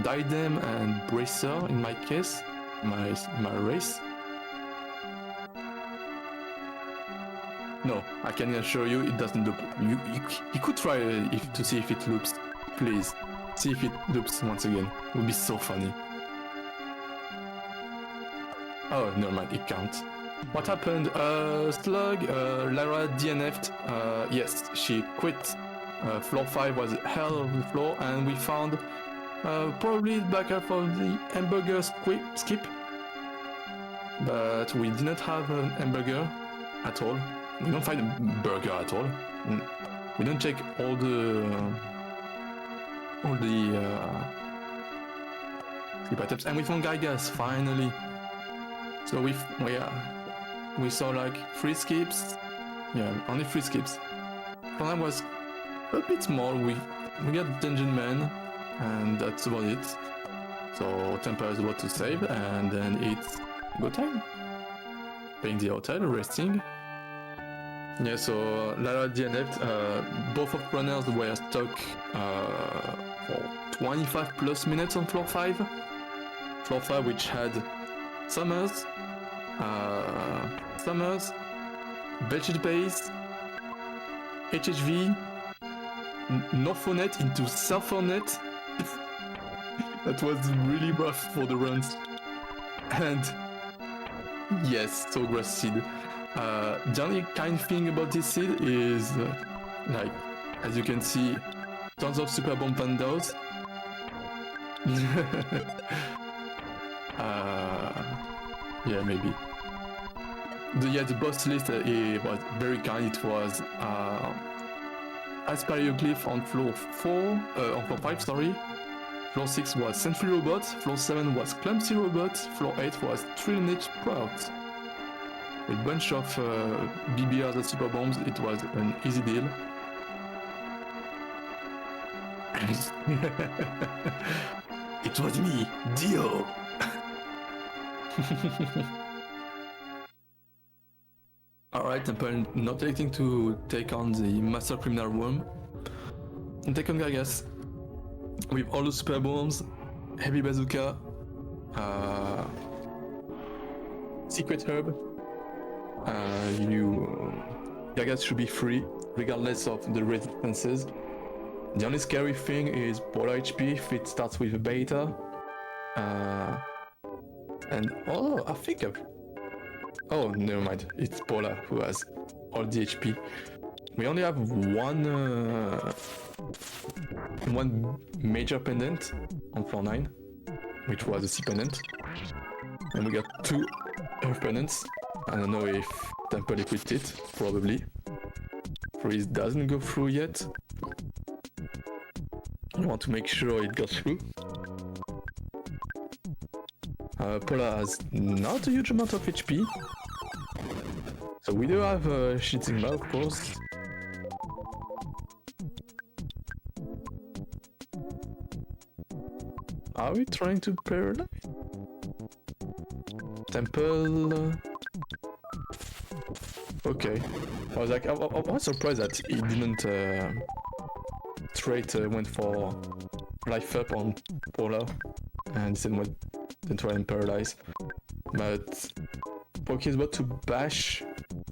Diadem and Bracer in my case, my race. No, I can assure you it doesn't loop. You could try to see if it loops. Please, see if it loops once again. It would be so funny. Oh, never mind, it can't. What happened? Slug, Lyra DNF'd. Yes, she quit. Floor 5 was hell of the floor, and we found probably back up of the hamburger skip. But we did not have an hamburger at all. We don't find a burger at all. We don't check all the skip items, and we found Gaigas finally. So we saw like 3 skips. Yeah, only 3 skips. One was a bit small. We got Dungeon Man, and that's about it. So Temper is about to save, and then it's go time. Paying the hotel, resting. Yeah, so Lyra DNF'd. Both of runners were stuck for 25 plus minutes on floor 5. Floor 5, which had Summers, Belchit Base, HHV, Norphonet into Sulphonet. That was really rough for the runs. And yes, so grass seed. The only kind thing about this seed is, like, as you can see, tons of Super Bomb Pandas. Yeah, maybe. The boss list it was very kind. It was Asparioglyph on floor 4, on floor 5, sorry. Floor 6 was Sentry Robot, Floor 7 was Clumsy Robot, Floor 8 was Trill-Niche Sprout. With a bunch of BBRs and super bombs, it was an easy deal. It was me, Dio! Alright, Temple not electing to take on the Master Criminal Room. And take on Gargas. With all the super bombs, heavy bazooka, secret herb. Gargas should be free, regardless of the resistances. The only scary thing is Polar HP if it starts with a beta. And oh, I think oh, never mind. It's Polar who has all the HP. We only have one major pendant on floor 9, which was a C pendant. And we got 2 F pendants. I don't know if Temple equipped it, probably. Freeze doesn't go through yet. I want to make sure it goes through. Polar has not a huge amount of HP. So we do have Shin Sigma, of course. Are we trying to paralyze? Temple... Okay. I was like, I was surprised that he didn't straight went for life up on Polar and instead went to try and paralyze. But Poki is about to bash,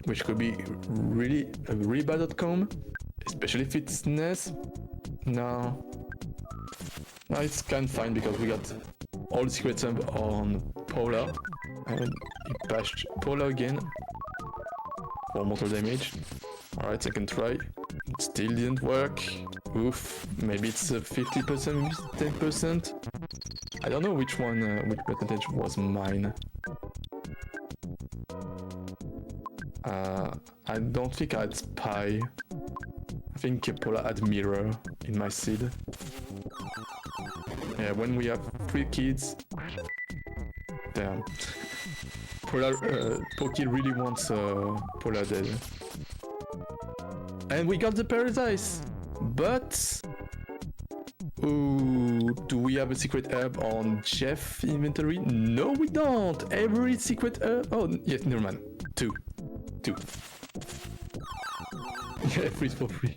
which could be really a really bad outcome, especially if it's Ness. No, it's kind of fine because we got all the secret sub on Polar, and he bashed Polar again for mortal damage. Alright, second try. It still didn't work. Oof, maybe it's 50%, maybe 10%. I don't know which one, which percentage was mine. I don't think I had Spy. I think Polar had Mirror in my seed. Yeah, when we have 3 kids... Damn. Polar, Poki really wants Polar dead. And we got the Paradise! But... Ooh, do we have a secret herb on Jeff inventory? No, we don't! Every secret herb... Oh, yes, never mind. 2. Yeah, free for free.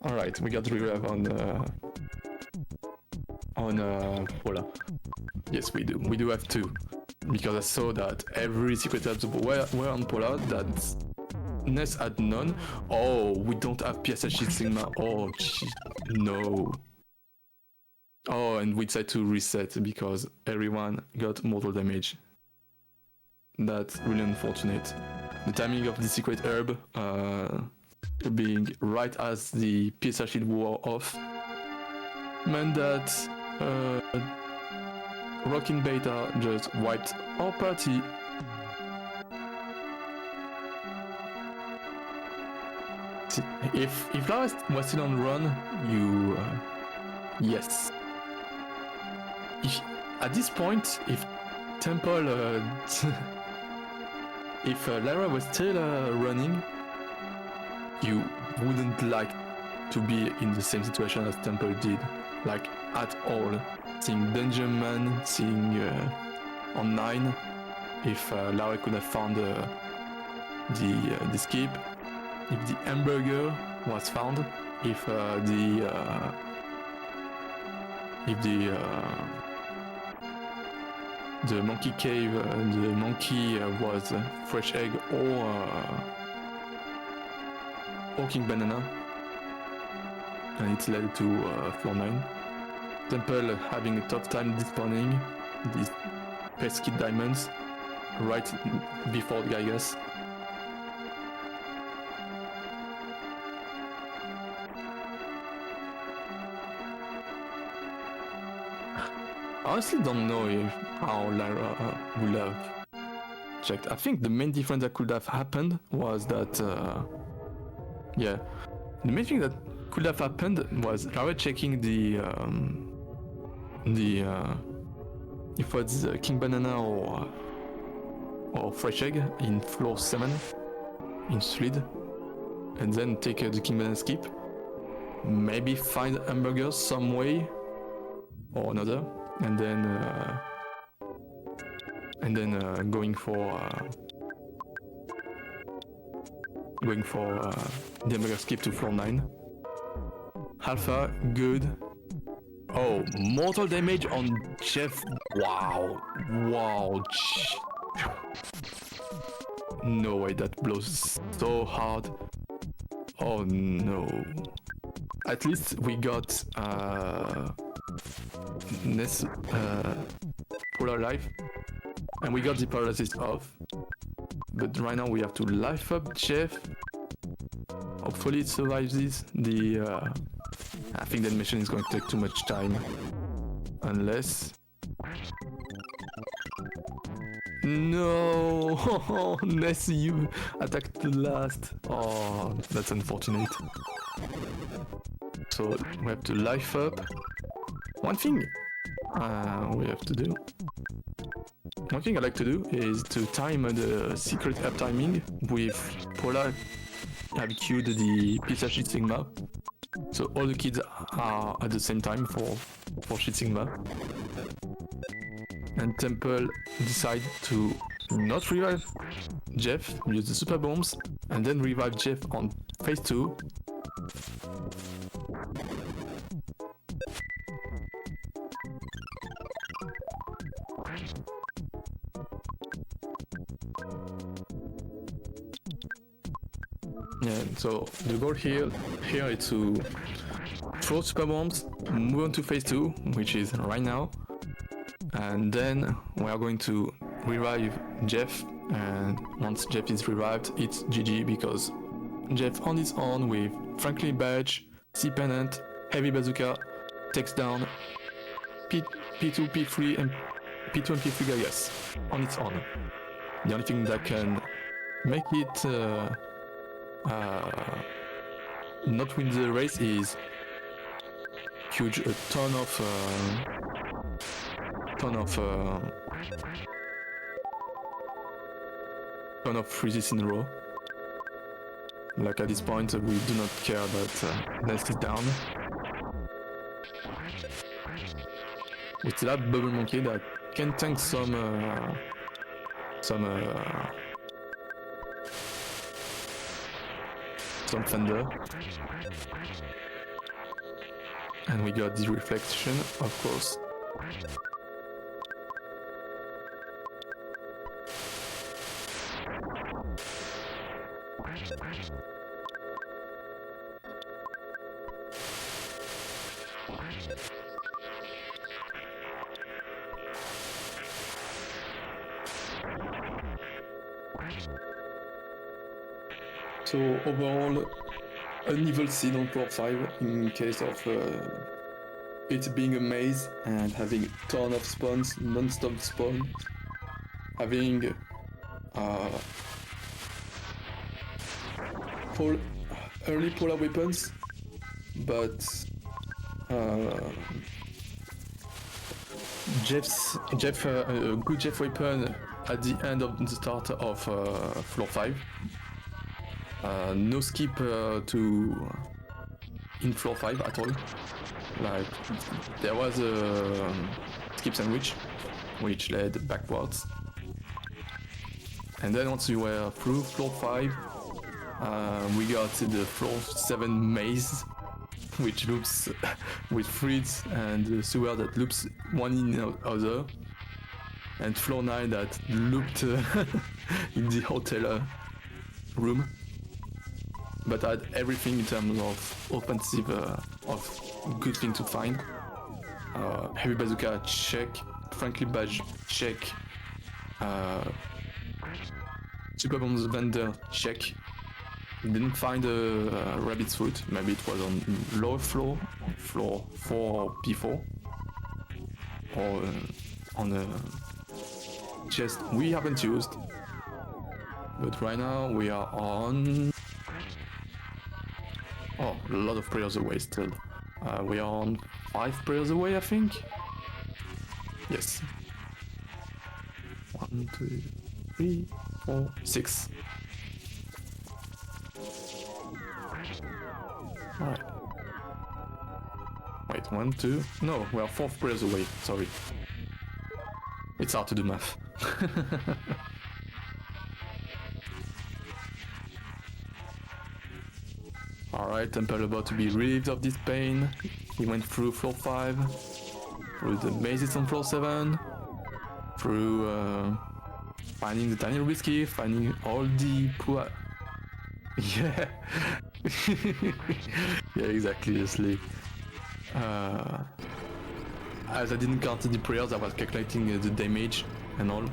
Alright, we got revive on Polar. Yes, we do. We do have 2. Because I saw that every secret herbs were on Polar, that Ness had none. Oh, we don't have PSH Sigma. Oh, gee, no. Oh, and we decided to reset because everyone got mortal damage. That's really unfortunate. The timing of the secret herb being right as the PSR shield wore off meant that Rockin' Beta just wiped our party. If Lara was still on the run, you... yes. At this point, if Temple... if Lyra was still running, you wouldn't like to be in the same situation as Temple did. Like, at all. Seeing Dungeon Man, seeing on 9, if Lara could have found the skip, if the hamburger was found, if the monkey cave, the monkey was fresh egg or king banana, and it led to floor 9. Temple having a tough time despawning these pesky diamonds right before the Gygas. I honestly don't know how Lyra would have checked. I think the main difference that could have happened was that, yeah, the main thing that could have happened was Lara checking the if it was King Banana or Fresh Egg in floor 7 in Slid, and then take the King Banana skip. Maybe find hamburgers some way or another, and then going for the hamburger skip to floor 9. Alpha, good. Oh, mortal damage on Jeff. Wow. No way, that blows so hard. Oh no. At least we got Ness Polar Life, and we got the paralysis off. But right now we have to life up Jeff. Hopefully it survives this. I think that mission is going to take too much time. Unless... No! Ness, you attacked last. Oh, that's unfortunate. So we have to life up. One thing we have to do. One thing I like to do is to time the secret up timing with Paula. Have queued the Pizza Shit Sigma, so all the kids are at the same time for Shit Sigma. And Temple decide to not revive Jeff, use the super bombs, and then revive Jeff on phase 2. Yeah, so the goal here is to throw super bombs, move on to phase 2, which is right now, and then we are going to revive Jeff, and once Jeff is revived, it's GG, because Jeff on his own with Franklin Badge, C Pennant, Heavy Bazooka, takes down P2, P3, and P2 and P3 Gaigas on its own. The only thing that can make it not win the race is huge a ton of freezes in a row. Like at this point, we do not care that Nest is down. We still have Bubble Monkey that can tank some Thunder. And we got the reflection, of course. So overall, an evil seed on floor 5 in case of it being a maze and having a ton of spawns, non-stop spawn, having early polar weapons, but a good Jeff weapon at the end of the start of floor 5. No skip in floor 5 at all. Like, there was a skip sandwich which led backwards. And then once we were through floor 5, we got the floor 7 maze, which loops with fridge and sewer that loops one in the other. And floor 9 that looped in the hotel room. But I had everything in terms of offensive, of good thing to find. Heavy Bazooka, check. Franklin Badge, check. Super Bombs Vendor, check. Didn't find a Rabbit's Foot. Maybe it was on lower floor, floor 4 or P4. Or on a chest we haven't used. But right now we are on... Oh, a lot of prayers away still. We are on 5 prayers away, I think. Yes. 1, 2, 3, 4, 6. Alright. Wait, 1, 2. No, we are 4 prayers away. Sorry. It's hard to do math. Alright, Temple about to be relieved of this pain. He went through floor 5, through the mazes on floor 7, through finding the tiny whiskey, finding all the yeah. Yeah, exactly, Leslie. As I didn't count the prayers, I was calculating the damage and all.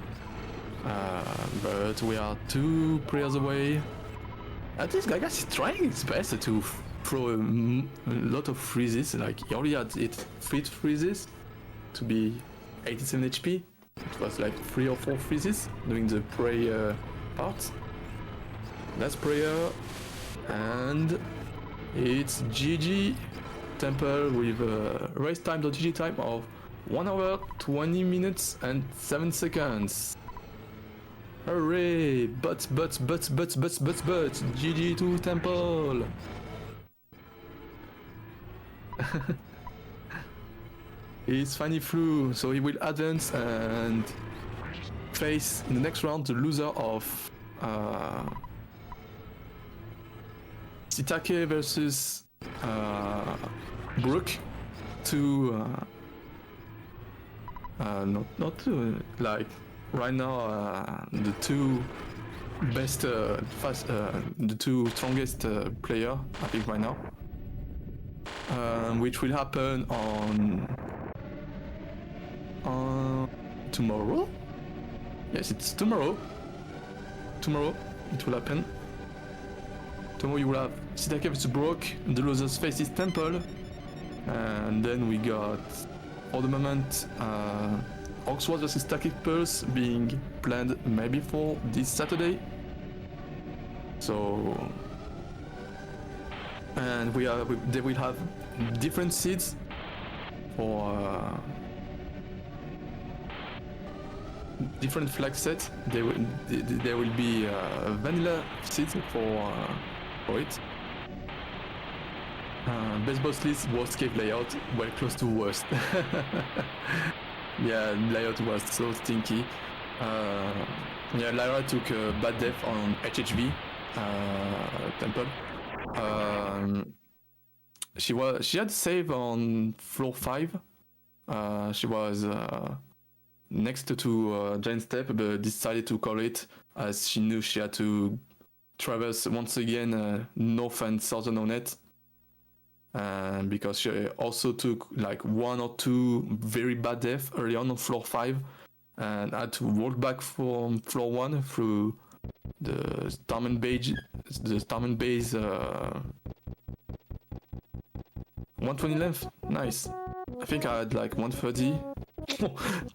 But we are 2 prayers away. This guy is trying his best to throw a lot of freezes. Like, he already had 3 freezes to be 87 HP. It was like 3 or 4 freezes doing the prayer part. Last prayer, and it's GG Temple with a race time, GG time of 1 hour, 20 minutes and 7 seconds. Hooray! But, GG to Temple! He's finally through, so he will advance and face in the next round the loser of Sitake versus Brooke to not to, like right now the 2 best the 2 strongest player I think right now, which will happen on tomorrow. Yes, it's tomorrow. Tomorrow it will happen. Tomorrow you will have Sitake vs Broke, the losers faces Temple, and then we got, for the moment, Oxford vs Tactic Pulse being planned maybe for this Saturday. So, and they will have different seeds for different flag sets. There will be vanilla seeds for it. Best boss list, worst cave layout, well close to worst. Yeah, layout was so stinky. Yeah, Lyra took a bad death on HHV Temple. She had save on floor 5. She was next to Giant Step, but decided to call it as she knew she had to traverse once again north and southern on it. Because she also took like 1 or 2 very bad deaths early on floor 5 and had to walk back from floor 1 through the Starman Base 120 length. Nice. I think I had like 130.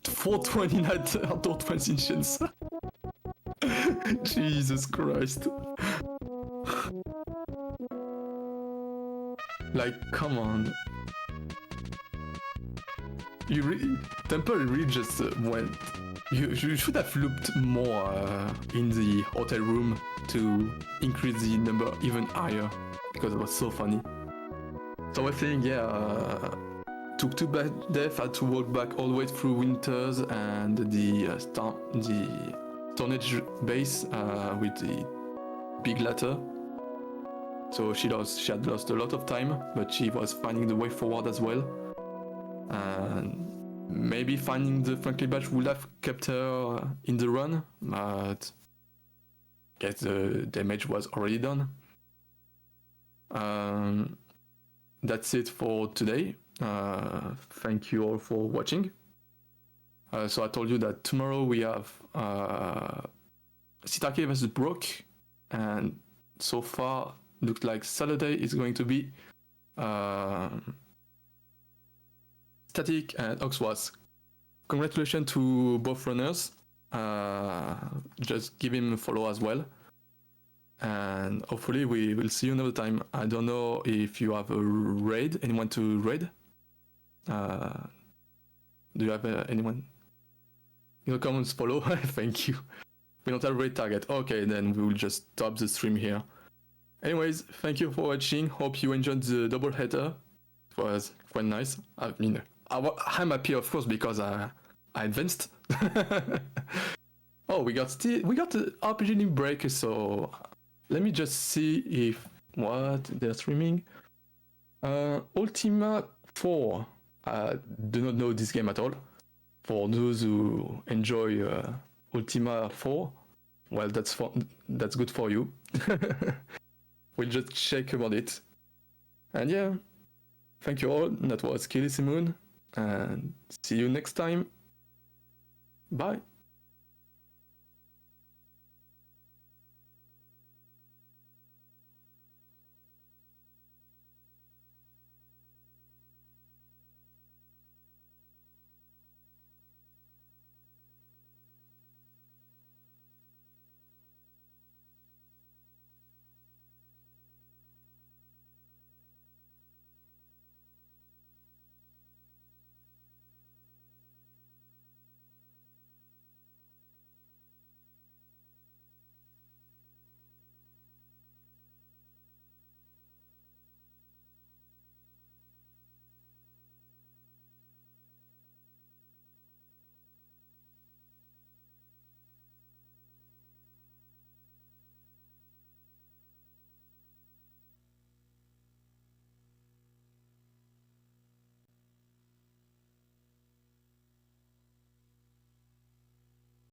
420 outdoor transitions. Jesus Christ. Like, come on. Temple really just went. You should have looked more in the hotel room to increase the number even higher, because it was so funny. So I think, yeah, took 2 bad deaths, had to walk back all the way through Winters and the Stone Age base with the big ladder. So she had lost a lot of time, but she was finding the way forward as well. And maybe finding the Franklin Badge would have kept her in the run, but I guess the damage was already done. That's it for today. Thank you all for watching. So I told you that tomorrow we have Sitake vs Broke, and so far looks like Saturday is going to be Static and Oxwas. Congratulations to both runners. Just give him a follow as well. and hopefully we will see you another time. I don't know if you have a raid, anyone to raid? Do you have anyone? In the comments follow. Thank you. We don't have a raid target. Okay, then we will just stop the stream here. Anyways, thank you for watching. Hope you enjoyed the double header. It was quite nice. I mean, I'm happy, of course, because I advanced. Oh, we got the RPG break. So let me just see if what they're streaming. Ultima 4. I do not know this game at all. For those who enjoy Ultima 4, well, that's good for you. We'll just check about it. And yeah, thank you all. That was Killy Moon, and see you next time. Bye.